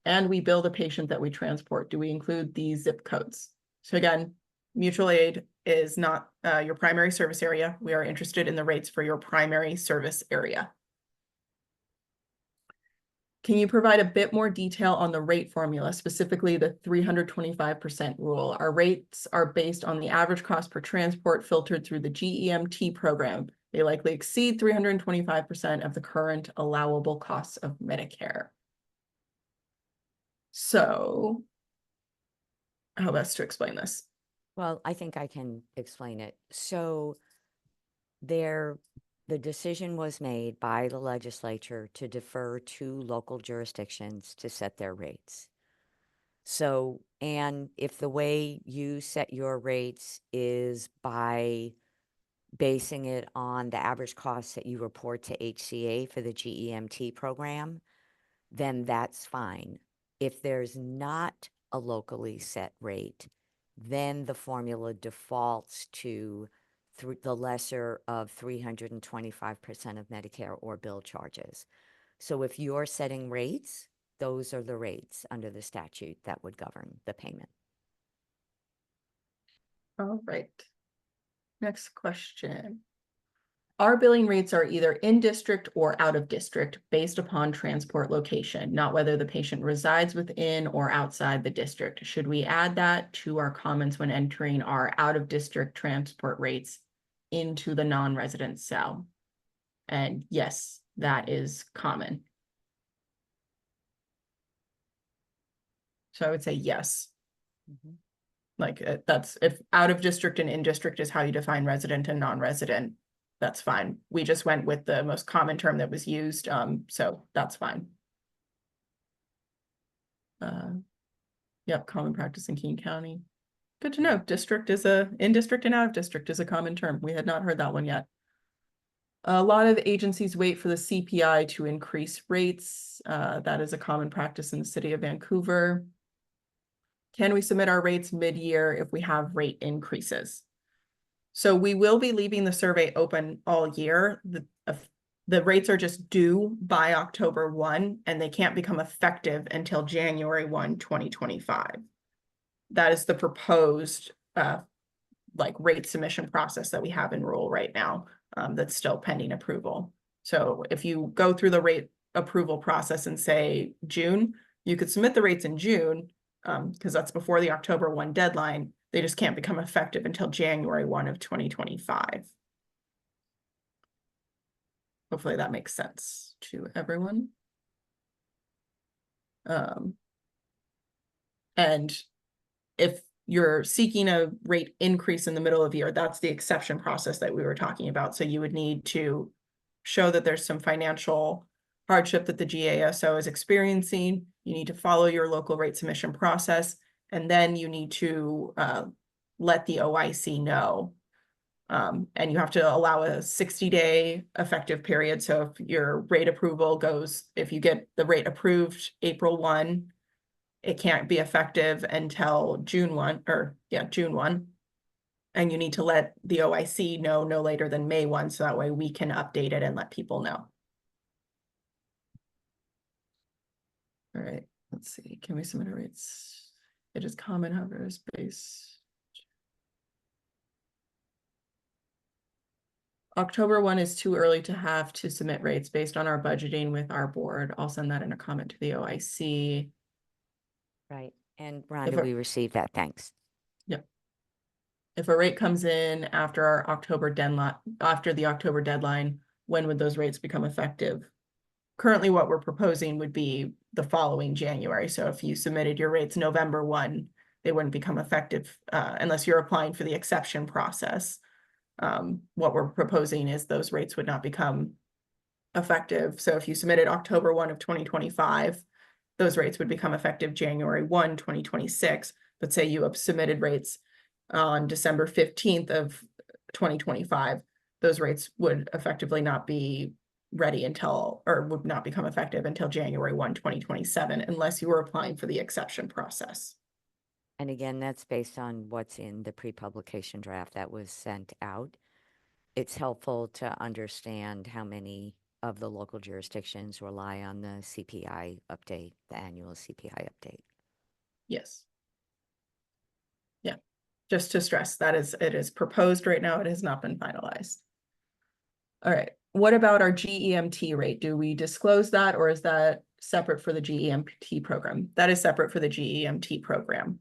bill the patient that we transport. Do we include these zip codes? So again, mutual aid is not your primary service area. We are interested in the rates for your primary service area. Can you provide a bit more detail on the rate formula, specifically the 325% rule? Our rates are based on the average cost per transport filtered through the GEMT program. They likely exceed 325% of the current allowable costs of Medicare. So, how best to explain this? Well, I think I can explain it. So the decision was made by the legislature to defer to local jurisdictions to set their rates. So, and if the way you set your rates is by basing it on the average costs that you report to HCA for the GEMT program, then that's fine. If there's not a locally set rate, then the formula defaults to the lesser of 325% of Medicare or bill charges. So if you're setting rates, those are the rates under the statute that would govern the payment. All right. Next question. Our billing rates are either in district or out of district based upon transport location, not whether the patient resides within or outside the district. Should we add that to our comments when entering our out of district transport rates into the non-resident cell? And yes, that is common. So I would say yes. Mhm. Like that's if out of district and in district is how you define resident and non-resident, that's fine. We just went with the most common term that was used, so that's fine. Yep, common practice in King County. Good to know. District is in district and out of district is a common term. We had not heard that one yet. A lot of agencies wait for the CPI to increase rates. That is a common practice in the city of Vancouver. Can we submit our rates mid-year if we have rate increases? So we will be leaving the survey open all year. The rates are just due by October 1, and they can't become effective until January 1, 2025. That is the proposed rate submission process that we have in rule right now, that's still pending approval. So if you go through the rate approval process and say June, you could submit the rates in June, because that's before the October 1 deadline. They just can't become effective until January 1 of 2025. Hopefully that makes sense to everyone. And if you're seeking a rate increase in the middle of the year, that's the exception process that we were talking about. So you would need to show that there's some financial hardship that the GASO is experiencing. You need to follow your local rate submission process, and then you need to let the OIC know. And you have to allow a 60-day effective period. So if your rate approval goes, if you get the rate approved April 1, it can't be effective until June 1, June 1. And you need to let the OIC know no later than May 1, so that way we can update it and let people know. All right, Let's see, can we submit our rates? It is common, however, is base. October 1 is too early to have to submit rates based on our budgeting with our board. I'll send that in a comment to the OIC. Right. And Rhonda, we received that. Thanks. If a rate comes in after our October deadline, after the October deadline, when would those rates become effective? Currently, what we're proposing would be the following January. So if you submitted your rates November 1, they wouldn't become effective unless you're applying for the exception process. What we're proposing is those rates would not become effective. So if you submitted October 1 of 2025, those rates would become effective January 1, 2026. But say you have submitted rates on December 15th of 2025, those rates would effectively not be ready until, or would not become effective until January 1, 2027, unless you were applying for the exception process. And again, that's based on what's in the pre-publication draft that was sent out. It's helpful to understand how many of the local jurisdictions rely on the CPI update, the annual CPI update. Yes. Yeah, just to stress that it is proposed right now. It has not been finalized. All right, what about our GEMT rate? Do we disclose that, or is that separate for the GEMT program? That is separate for the GEMT program.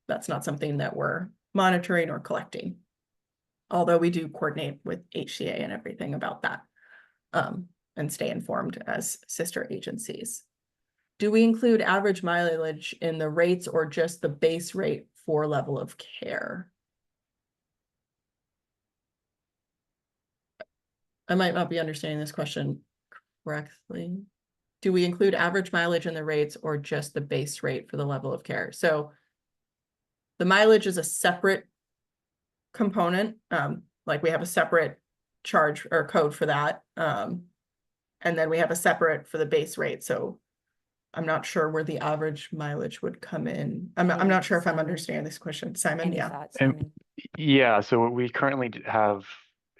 That's not something that we're monitoring or collecting. Although we do coordinate with HCA and everything about that, and stay informed as sister agencies. Do we include average mileage in the rates or just the base rate for level of care? I might not be understanding this question correctly. Do we include average mileage in the rates or just the base rate for the level of care? So the mileage is a separate component, like we have a separate charge or code for that. And then we have a separate for the base rate. So I'm not sure where the average mileage would come in. I'm not sure if I'm Simon? understanding this question. Simon, Any yeah. thoughts, And- Simon? Yeah, so we currently have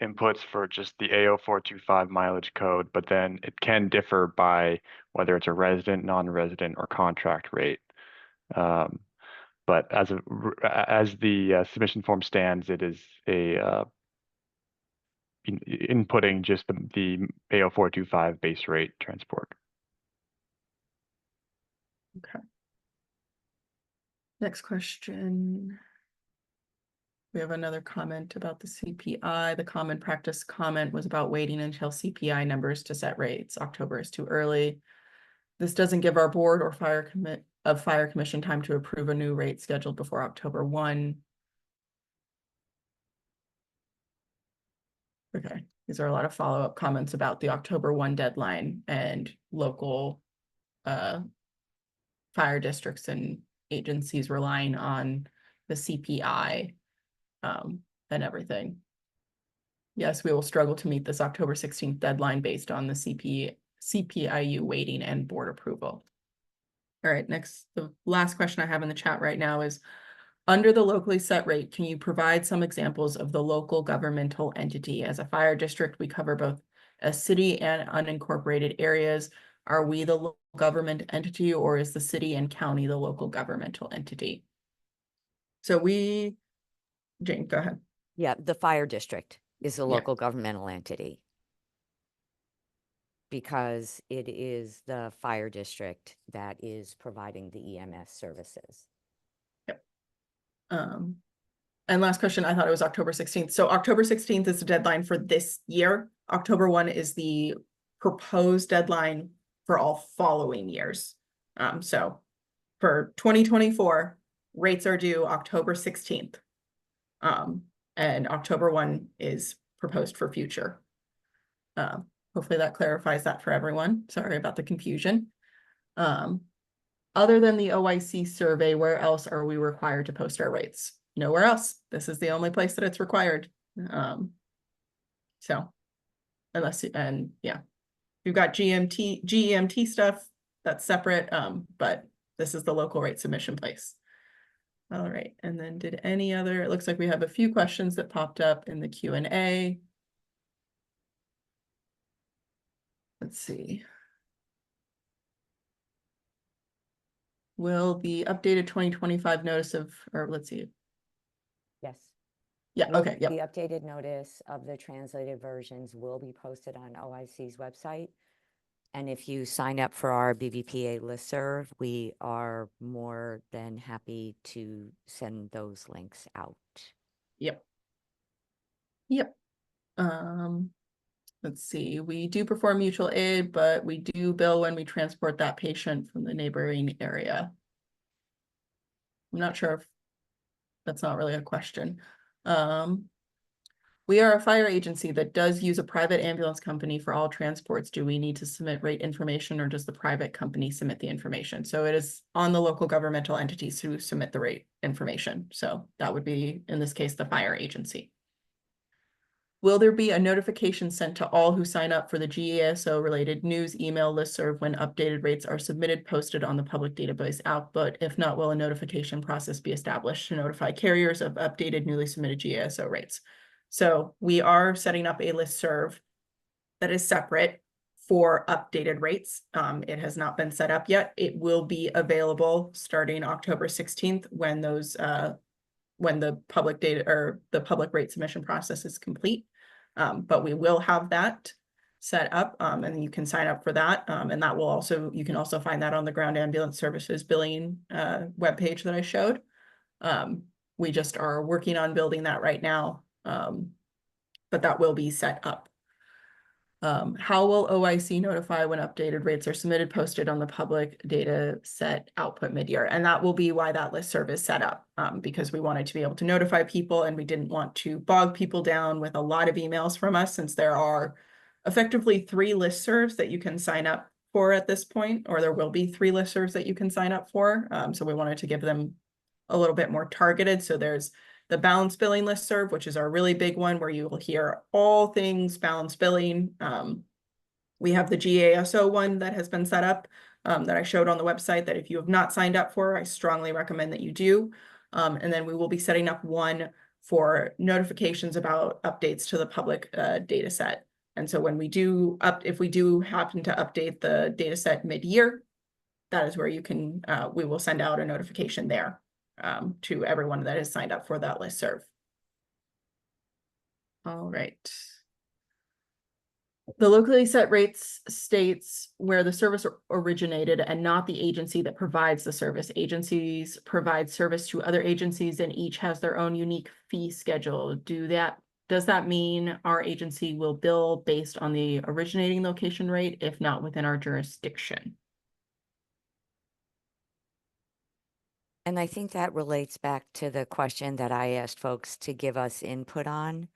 inputs for just the AO425 mileage code, but then it can differ by whether it's a resident, non-resident, or contract rate. But as the submission form stands, it is a inputting just the AO425 base rate transport. Okay. Next question. We have another comment about the CPI. The common practice comment was about waiting until CPI numbers to set rates. October is too early. This doesn't give our board or fire commission time to approve a new rate scheduled before October 1. Okay, these are a lot of follow-up comments about the October 1 deadline and local fire districts and agencies relying on the CPI and everything. Yes, we will struggle to meet this October 16th deadline based on the CPIU waiting and board approval. All right, next, the last question I have in the chat right now is, under the locally set rate, can you provide some examples of the local governmental entity? As a fire district, we cover both a city and unincorporated areas. Are we the local government entity, or is the city and county the local governmental entity? So Jane, go ahead. Yeah, the fire district is a Yeah. local governmental entity because it is the fire district that is providing the EMS services. And last question, I thought it was October 16th. So October 16th is the deadline for this year. October 1 is the proposed deadline for all following years. So for 2024, rates are due October 16th. And October 1 is proposed for future. Hopefully that clarifies that for everyone. Sorry about the confusion. Other than the OIC survey, where else are we required to post our rates? Nowhere else. This is the only place that it's required. So unless, and yeah, you've got GEMT stuff that's separate, but this is the local rate submission place. All right, and then did any other, it looks like we have a few questions that popped up in the Q&A. Let's see. will the updated 2025 notice of, or let's see. Yes. Yeah, okay, The yep. updated notice of the translated versions will be posted on OIC's website. And if you sign up for our BVPA listserv, we are more than happy to send those links out. Yep. Yep. Let's see, we do perform mutual aid, but we do bill when we transport that patient from the neighboring area. I'm not sure if that's not really a question. We are a fire agency that does use a private ambulance company for all transports. Do we need to submit rate information or does the private company submit the information? So it is on the local governmental entities who submit the rate information. So that would be, in this case, the fire agency. Will there be a notification sent to all who sign up for the GASO related news email listserv when updated rates are submitted, posted on the public database output? If not, will a notification process be established to notify carriers of updated newly submitted GASO rates? So we are setting up a listserv that is separate for updated rates. It has not been set up yet. It will be available starting October 16th when those when the public data or the public rate submission process is complete. But we will have that set up and you can sign up for that. And that will also, you can also find that on the ground ambulance services billing webpage that I showed. We just are working on building that right now. But that will be set up. How will OIC notify when updated rates are submitted, posted on the public data set output mid-year? And that will be why that listserv is set up, because we wanted to be able to notify people and we didn't want to bog people down with a lot of emails from us, since there are effectively 3 listservs that you can sign up for at this point, or there will be 3 listservs that you can sign up for. So we wanted to give them a little bit more targeted. So there's the balance billing listserv, which is our really big one where you will hear all things balance billing. We have the GASO one that has been set up that I showed on the website that if you have not signed up for, I strongly recommend that you do. And then we will be setting up one for notifications about updates to the public data set. And so when we do if we do happen to update the data set mid-year, that is where you can, we will send out a notification there. To everyone that has signed up for that listserv. All right. The locally set rates states where the service originated and not the agency that provides the service. Agencies provide service to other agencies and each has their own unique fee schedule. Does that mean our agency will bill based on the originating location rate if not within our jurisdiction? And I think that relates back to the question that I asked folks to give us input on.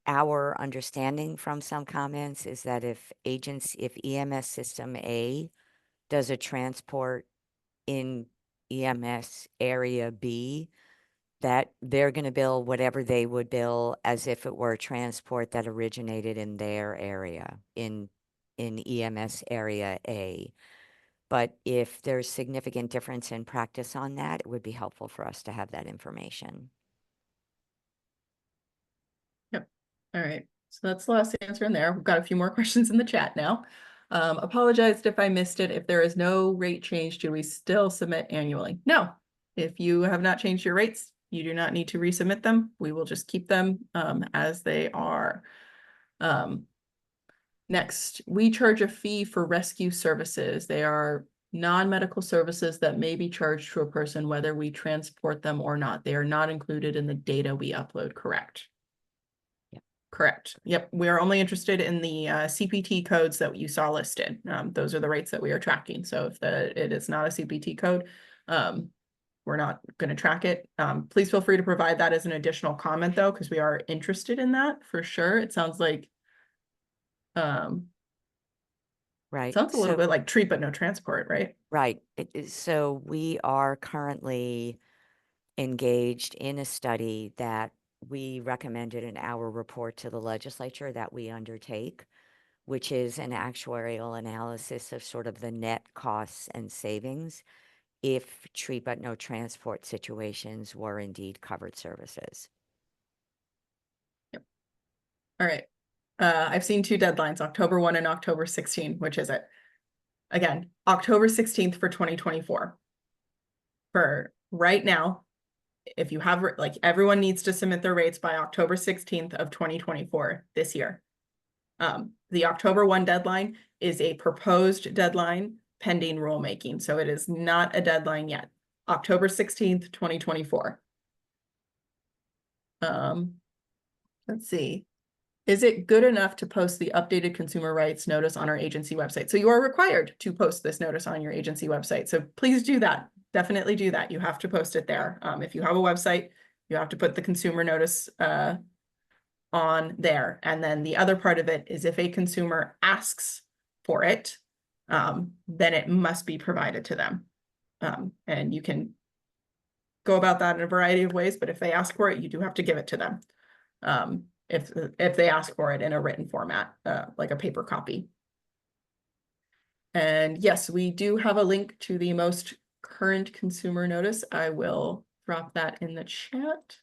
Our understanding from some comments is that if EMS system A does a transport in EMS area B, that they're going to bill whatever they would bill as if it were a transport that originated in their area, in EMS area A. But if there's significant difference in practice on that, it would be helpful for us to have that information. Yep. All right. So that's the last answer in there. We've got a few more questions in the chat now. Apologized if I missed it. If there is no rate change, do we still submit annually? No. If you have not changed your rates, you do not need to resubmit them. We will just keep them as they are. Next, we charge a fee for rescue services. They are non-medical services that may be charged to a person whether we transport them or not. They are not included in the data we upload, correct? Yep. Correct. Yep. We're only interested in the CPT codes that you saw listed. Those are the rates that we are tracking. So if it is not a CPT code, we're not going to track it. Please feel free to provide that as an additional comment though, because we are interested in that for sure. It sounds like right. Sounds a little bit like treat but no transport, right? Right. So we are currently engaged in a study that we recommended in our report to the legislature that we undertake, which is an actuarial analysis of sort of the net costs and savings if treat but no transport situations were indeed covered services. Yep. All right. I've seen 2 deadlines, October 1 and October 16. Which is it? Again, October 16th for 2024. for right now, if you have, like, everyone needs to submit their rates by October 16th of 2024 this year. The October 1 deadline is a proposed deadline pending rulemaking, so it is not a deadline yet. October 16th, 2024. Let's see. Is it good enough to post the updated consumer rights notice on our agency website? So you are required to post this notice on your agency website. So please do that. Definitely do that. You have to post it there. If you have a website, you have to put the consumer notice on there. And then the other part of it is if a consumer asks for it, then it must be provided to them. And you can go about that in a variety of ways, but if they ask for it, you do have to give it to them. If they ask for it in a written format, like a paper copy. And yes, we do have a link to the most current consumer notice. I will drop that in the chat.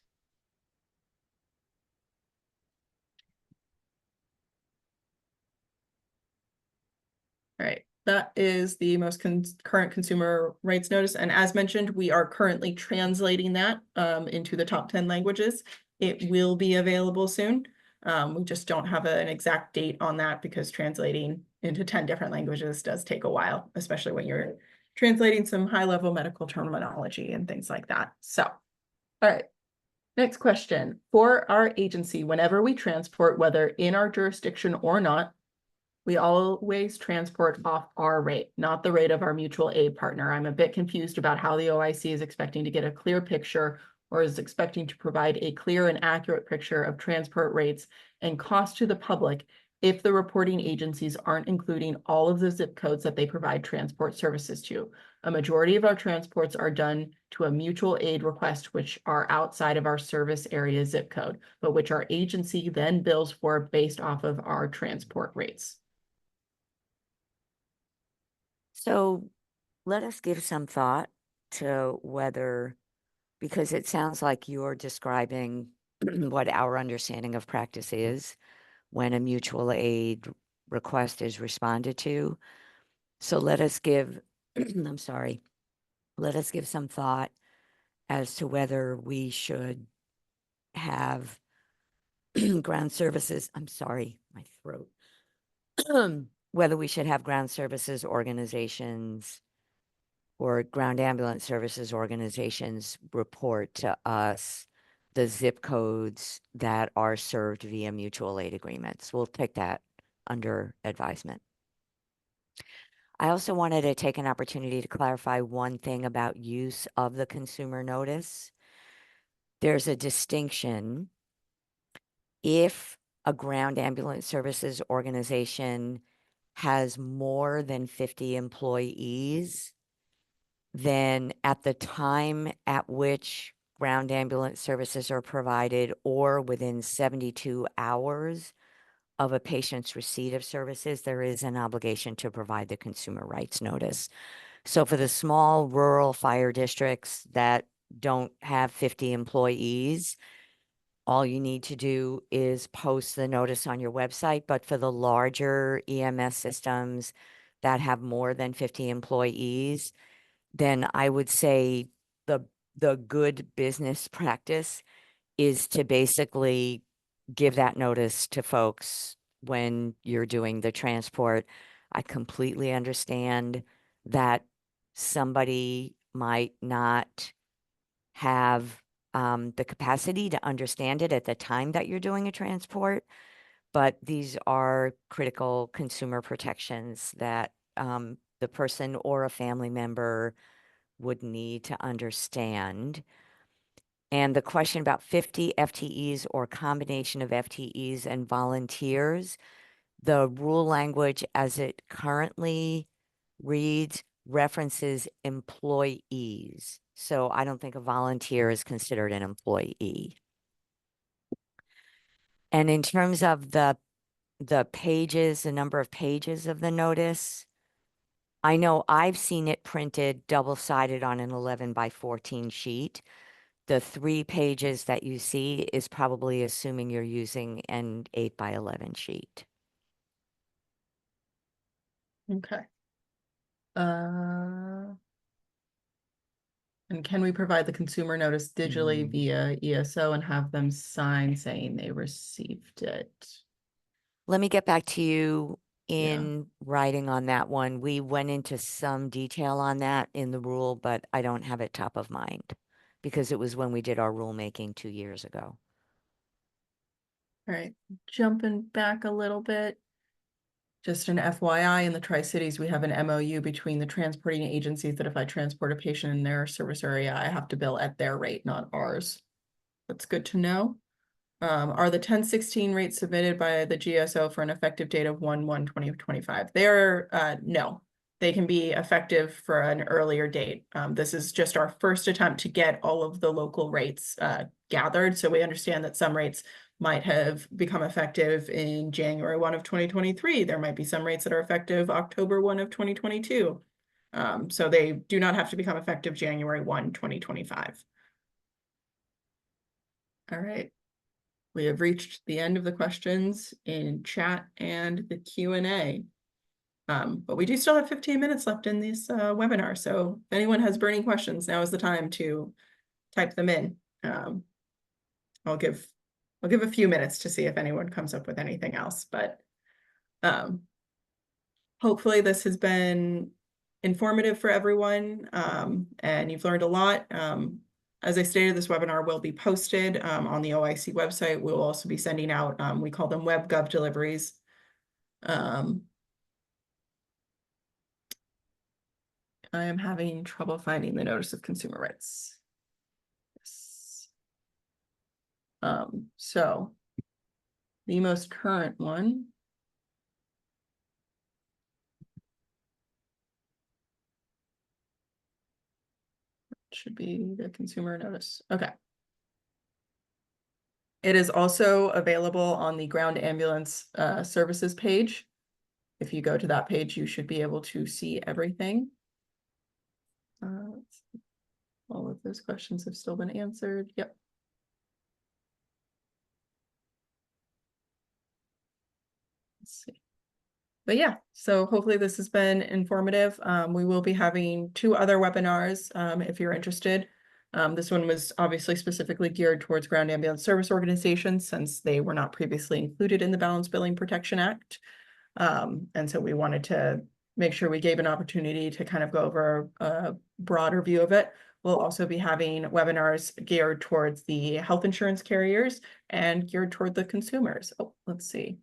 All right, that is the most current consumer rights notice. And as mentioned, we are currently translating that into the top 10 languages. It will be available soon. We just don't have an exact date on that because translating into 10 different languages does take a while, especially when you're translating some high-level medical terminology and things like that. So, all right. Next question. For our agency, whenever we transport, whether in our jurisdiction or not, we always transport off our rate, not the rate of our mutual aid partner. I'm a bit confused about how the OIC is expecting to get a clear picture or is expecting to provide a clear and accurate picture of transport rates and cost to the public if the reporting agencies aren't including all of the zip codes that they provide transport services to. A majority of our transports are done to a mutual aid request, which are outside of our service area zip code, but which our agency then bills for based off of our transport rates. So let us give some thought to whether, because it sounds like you're describing what our understanding of practice is when a mutual aid request is responded to. So let us give, I'm sorry, let us give some thought as to whether we should have ground services, I'm sorry, my throat. Whether we should have ground services organizations or ground ambulance services organizations report to us the zip codes that are served via mutual aid agreements. We'll take that under advisement. I also wanted to take an opportunity to clarify one thing about use of the consumer notice. There's a distinction. If a ground ambulance services organization has more than 50 employees, then at the time at which ground ambulance services are provided or within 72 hours of a patient's receipt of services, there is an obligation to provide the consumer rights notice. So for the small rural fire districts that don't have 50 employees, all you need to do is post the notice on your website. But for the larger EMS systems that have more than 50 employees, then I would say the good business practice is to basically give that notice to folks when you're doing the transport. I completely understand that somebody might not have the capacity to understand it at the time that you're doing a transport, but these are critical consumer protections that the person or a family member would need to understand. And the question about 50 FTEs or combination of FTEs and volunteers, the rule language as it currently reads references employees. So I don't think a volunteer is considered an employee. And in terms of the pages, the number of pages of the notice, I know I've seen it printed double-sided on an 11 by 14 sheet. The 3 pages that you see is probably assuming you're using an 8 by 11 sheet. Okay. And can we provide the consumer notice digitally via ESO and have them sign saying they received it? Let me get back to you Yeah. in writing on that one. We went into some detail on that in the rule, but I don't have it top of mind because it was when we did our rulemaking 2 years ago. All right, jumping back a little bit. Just an FYI, in the Tri-Cities, we have an MOU between the transporting agencies that if I transport a patient in their service area, I have to bill at their rate, not ours. That's good to know. Are the 1016 rates submitted by the GSO for an effective date of 1/1/2025? They're no, they can be effective for an earlier date. This is just our first attempt to get all of the local rates gathered. So we understand that some rates might have become effective in January 1 of 2023. There might be some rates that are effective October 1 of 2022. So they do not have to become effective January 1, 2025. All right. We have reached the end of the questions in chat and the Q&A. But we do still have 15 minutes left in this webinar. So if anyone has burning questions, now is the time to type them in. I'll give a few minutes to see if anyone comes up with anything else, but hopefully this has been informative for everyone, and you've learned a lot. As I stated, this webinar will be posted on the OIC website. We'll also be sending out, we call them WebGov deliveries. I am having trouble finding the notice of consumer rights. Yes. So the most current one should be the consumer notice. Okay. It is also available on the ground ambulance services page. If you go to that page, you should be able to see everything. All of those questions have still been answered. Yep. Let's see. But yeah, so hopefully this has been informative. We will be having 2 other webinars if you're interested. This one was obviously specifically geared towards ground ambulance service organizations since they were not previously included in the Balanced Billing Protection Act. And so we wanted to make sure we gave an opportunity to kind of go over a broader view of it. We'll also be having webinars geared towards the health insurance carriers and geared toward the consumers. Oh, let's see.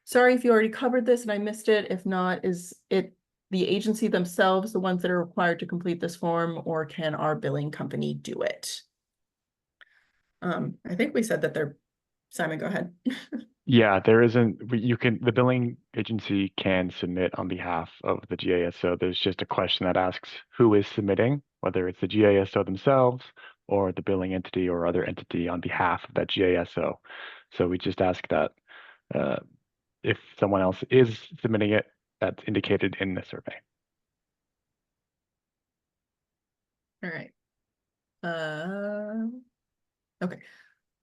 Sorry if you already covered this and I missed it. If not, is it the agency themselves, the ones that are required to complete this form, or can our billing company do it? I think we said that they're, Simon, go ahead. Yeah, there isn't, the billing agency can submit on behalf of the GASO. There's just a question that asks who is submitting, whether it's the GASO themselves or the billing entity or other entity on behalf of that GASO. So we just ask that if someone else is submitting it, that's indicated in the survey. All right. Okay.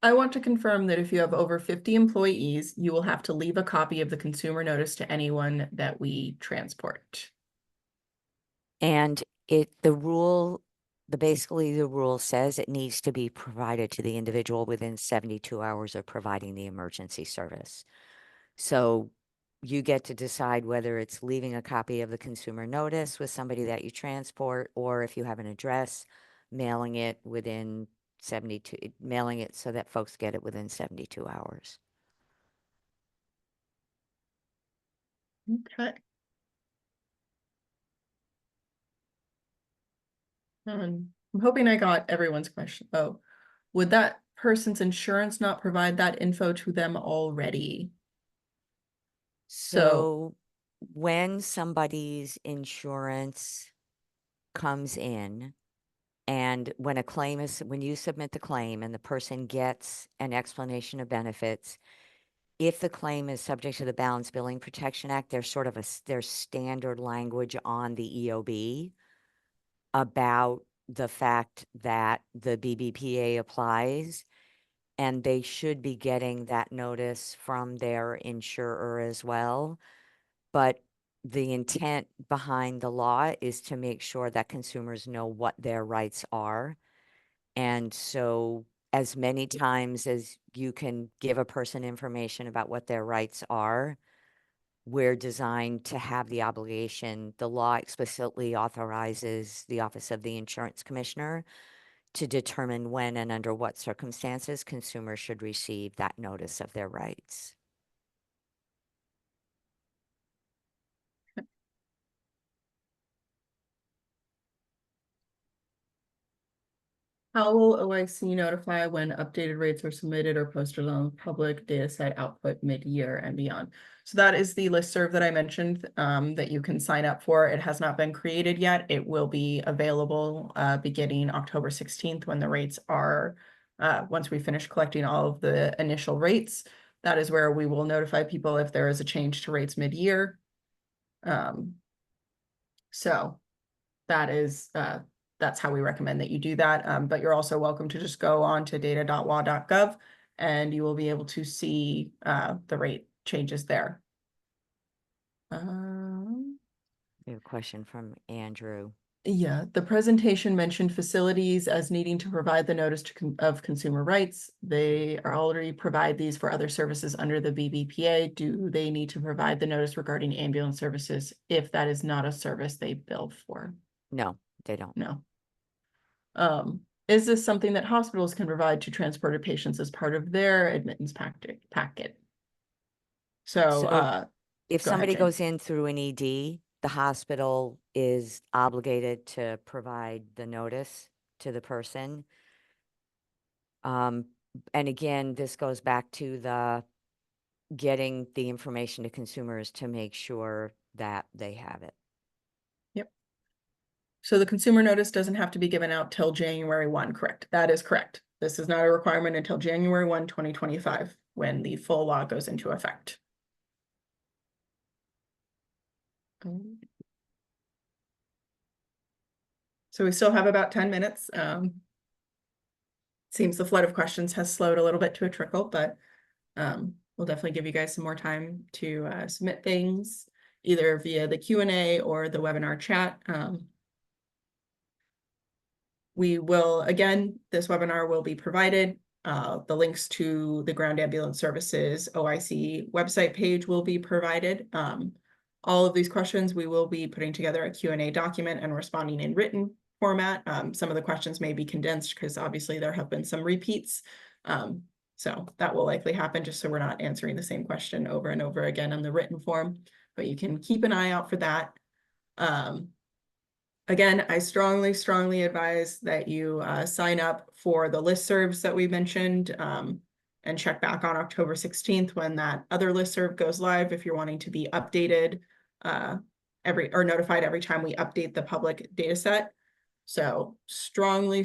I want to confirm that if you have over 50 employees, you will have to leave a copy of the consumer notice to anyone that we transport. And basically the rule says it needs to be provided to the individual within 72 hours of providing the emergency service. So you get to decide whether it's leaving a copy of the consumer notice with somebody that you transport, or if you have an address, mailing it so that folks get it within 72 hours. Okay. I'm hoping I got everyone's question. Oh, would that person's insurance not provide that info to them already? So when somebody's insurance comes in, and when you submit the claim and the person gets an explanation of benefits, if the claim is subject to the Balanced Billing Protection Act, there's standard language on the EOB about the fact that the BBPA applies, and they should be getting that notice from their insurer as well. But the intent behind the law is to make sure that consumers know what their rights are. And so as many times as you can give a person information about what their rights are, we're designed to have the obligation. The law explicitly authorizes the Office of the Insurance Commissioner to determine when and under what circumstances consumers should receive that notice of their rights. How will OIC notify when updated rates are submitted or posted on public data set output mid-year and beyond? So that is the listserv that I mentioned that you can sign up for. It has not been created yet. It will be available beginning October 16th when the rates are, once we finish collecting all of the initial rates. That is where we will notify people if there is a change to rates mid-year. So that is that's how we recommend that you do that. But you're also welcome to just go on to data.wa.gov and you will be able to see the rate changes there. We have a question from Andrew. Yeah, the presentation mentioned facilities as needing to provide the notice of consumer rights. They are already provide these for other services under the BBPA. Do they need to provide the notice regarding ambulance services if that is not a service they bill for? No, they don't. No. Is this something that hospitals can provide to transported patients as part of their admittance packet? So, If go ahead, somebody Jane. goes in through an ED, the hospital is obligated to provide the notice to the person. And again, this goes back to the getting the information to consumers to make sure that they have it. Yep. So the consumer notice doesn't have to be given out till January 1, correct? That is correct. This is not a requirement until January 1, 2025, when the full law goes into effect. So we still have about 10 minutes. Seems the flood of questions has slowed a little bit to a trickle, but we'll definitely give you guys some more time to submit things either via the Q&A or the webinar chat. We will, again, this webinar will be provided. The links to the Ground Ambulance Services OIC website page will be provided. All of these questions, we will be putting together a Q&A document and responding in written format. Some of the questions may be condensed because obviously there have been some repeats. So that will likely happen just so we're not answering the same question over and over again in the written form, but you can keep an eye out for that. Again, I strongly advise that you sign up for the listservs that we mentioned and check back on October 16th when that other listserv goes live if you're wanting to be updated or notified every time we update the public data set. So strongly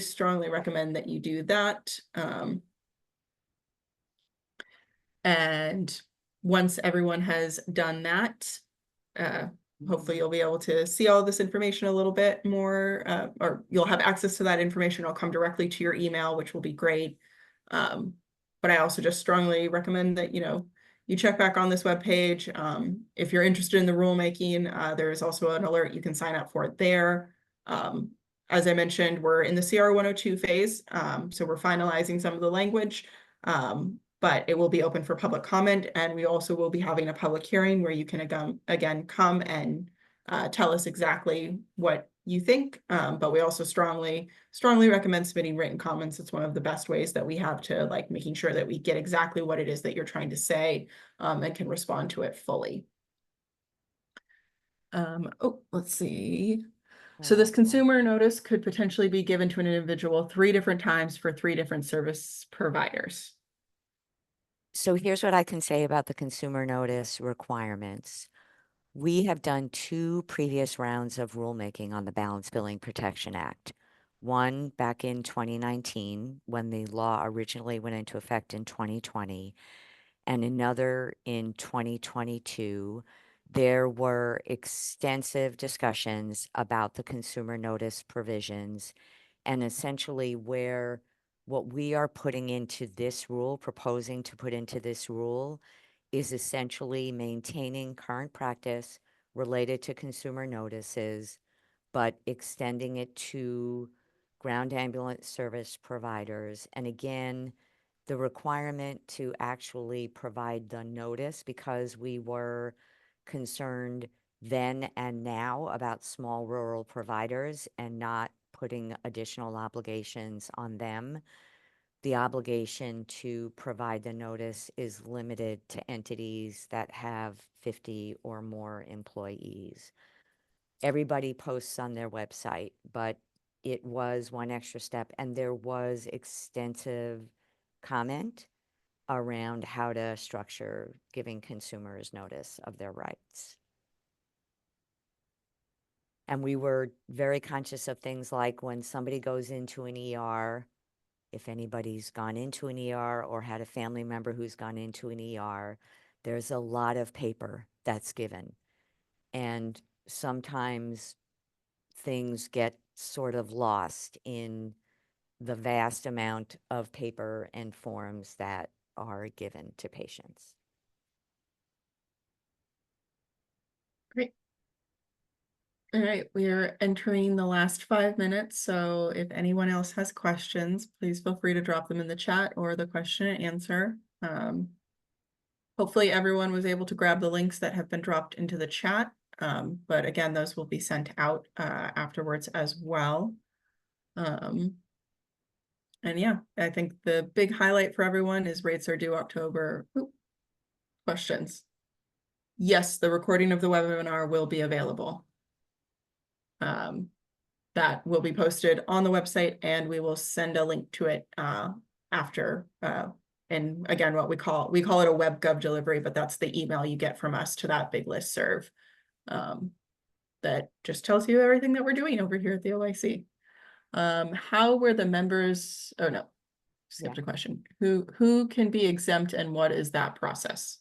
recommend that you do that. And once everyone has done that, hopefully you'll be able to see all this information a little bit more, or you'll have access to that information. It'll come directly to your email, which will be great. But I also just strongly recommend that, you check back on this webpage. If you're interested in the rulemaking, there is also an alert. You can sign up for it there. As I mentioned, we're in the CR 102 phase, so we're finalizing some of the language. But it will be open for public comment, and we also will be having a public hearing where you can again come and tell us exactly what you think. But we also strongly recommend submitting written comments. It's one of the best ways that we have to making sure that we get exactly what it is that you're trying to say and can respond to it fully. Let's see. So this consumer notice could potentially be given to an individual 3 different times for 3 different service providers. So here's what I can say about the consumer notice requirements. We have done 2 previous rounds of rulemaking on the Balanced Billing Protection Act. One back in 2019, when the law originally went into effect in 2020, and another in 2022. There were extensive discussions about the consumer notice provisions and essentially where what we are putting into this rule, proposing to put into this rule, is essentially maintaining current practice related to consumer notices, but extending it to ground ambulance service providers. And again, the requirement to actually provide the notice, because we were concerned then and now about small rural providers and not putting additional obligations on them. The obligation to provide the notice is limited to entities that have 50 or more employees. Everybody posts on their website, but it was one extra step, and there was extensive comment around how to structure giving consumers notice of their rights. And we were very conscious of things like when somebody goes into an ER, if anybody's gone into an ER or had a family member who's gone into an ER, there's a lot of paper that's given. And sometimes things get sort of lost in the vast amount of paper and forms that are given to patients. Great. All right, we are entering the last 5 minutes, so if anyone else has questions, please feel free to drop them in the chat or the question and answer. Hopefully everyone was able to grab the links that have been dropped into the chat, but again, those will be sent out afterwards as well. And yeah, I think the big highlight for everyone is rates are due October. Ooh, questions? Yes, the recording of the webinar will be available. That will be posted on the website, and we will send a link to it after. And again, what we call it a WebGov delivery, but that's the email you get from us to that big listserv that just tells you everything that we're doing over here at the OIC. How were the members? Oh no, skipped a question. Who can be exempt, and what is that process?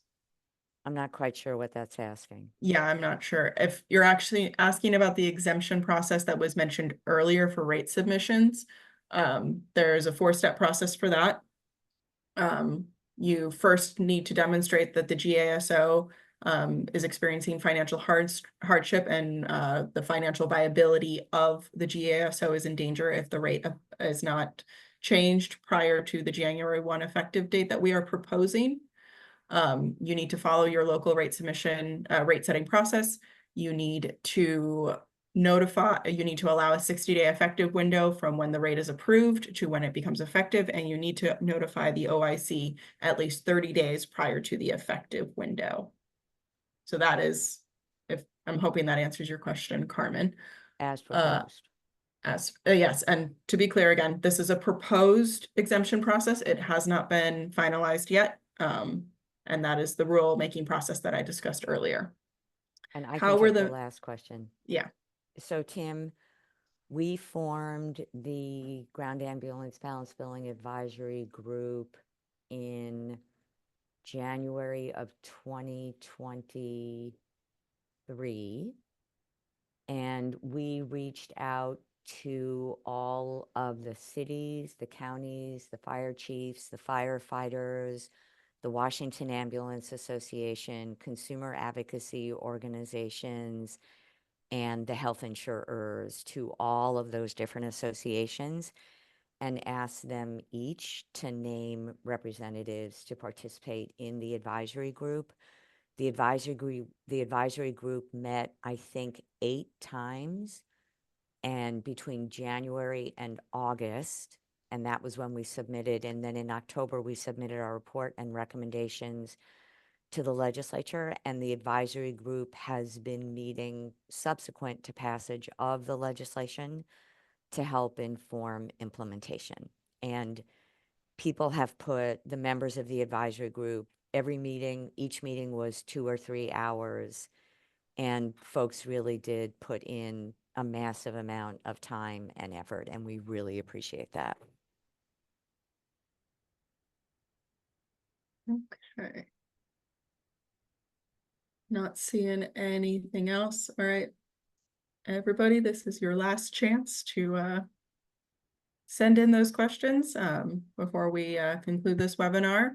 I'm not quite sure what that's asking. Yeah, I'm not sure. If you're actually asking about the exemption process that was mentioned earlier for rate submissions, there's a 4-step process for that. You first need to demonstrate that the GASO is experiencing financial hardship, and the financial viability of the GASO is in danger if the rate is not changed prior to the January 1 effective date that we are proposing. You need to follow your local rate submission, rate setting process. You need to allow a 60-day effective window from when the rate is approved to when it becomes effective, and you need to notify the OIC at least 30 days prior to the effective window. So that is, I'm hoping that answers your question, Carmen. As proposed. Yes, and to be clear again, this is a proposed exemption process. It has not been finalized yet. And that is the rule-making process that I discussed earlier. And I How can were take the the- last question. Yeah, So Tim, we formed the Ground Ambulance Balance Billing Advisory Group in January of 2023. And we reached out to all of the cities, the counties, the fire chiefs, the firefighters, the Washington Ambulance Association, consumer advocacy organizations, and the health insurers, to all of those different associations, and asked them each to name representatives to participate in the advisory group. The advisory group met, I think, 8 times, and between January and August, and that was when we submitted, and then in October, we submitted our report and recommendations to the legislature, and the advisory group has been meeting subsequent to passage of the legislation to help inform implementation. And people have put, the members of the advisory group, each meeting was 2 or 3 hours, and folks really did put in a massive amount of time and effort, and we really appreciate that. okay. Not seeing anything else. All right, everybody, this is your last chance to send in those questions before we conclude this webinar.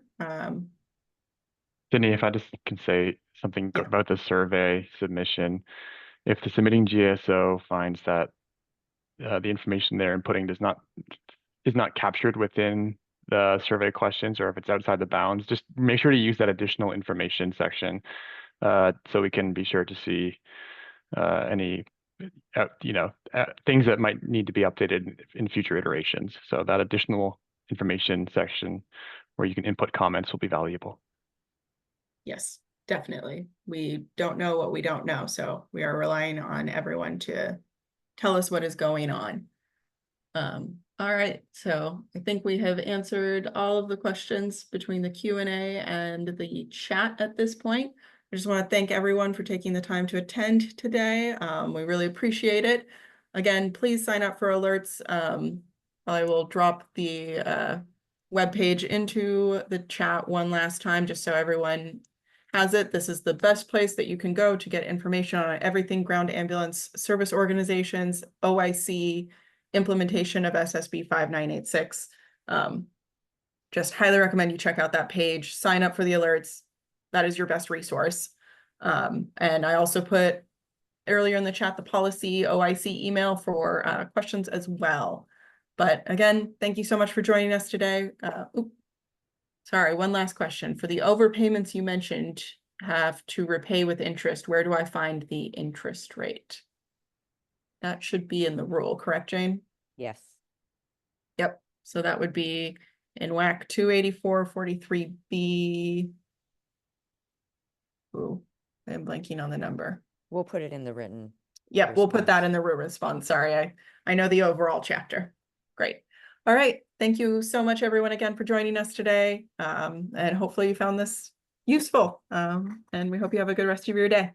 Sydney, if I just can say something Yeah. about the survey submission, if the submitting GSO finds that the information they're inputting is not captured within the survey questions, or if it's outside the bounds, just make sure to use that additional information section so we can be sure to see any things that might need to be updated in future iterations. So that additional information section where you can input comments will be valuable. Yes, definitely. We don't know what we don't know, so we are relying on everyone to tell us what is going on. All right, so I think we have answered all of the questions between the Q&A and the chat at this point. I just want to thank everyone for taking the time to attend today. We really appreciate it. Again, please sign up for alerts. I will drop the webpage into the chat one last time, just so everyone has it. This is the best place that you can go to get information on everything ground ambulance service organizations, OIC, implementation of SSB 5986. Just highly recommend you check out that page, sign up for the alerts. That is your best resource. And I also put earlier in the chat the policy OIC email for questions as well. But again, thank you so much for joining us today. Sorry, one last question. For the overpayments you mentioned have to repay with interest, where do I find the interest rate? That should be in the rule, correct, Jane? Yes. Yep, so that would be in WAC 284-43B. Ooh, I'm blanking on the number. We'll put it in the written. Yep, we'll put that response. in the response. Sorry, I know the overall chapter. Great. All right, thank you so much, everyone, again for joining us today. And hopefully you found this useful. And we hope you have a good rest of your day.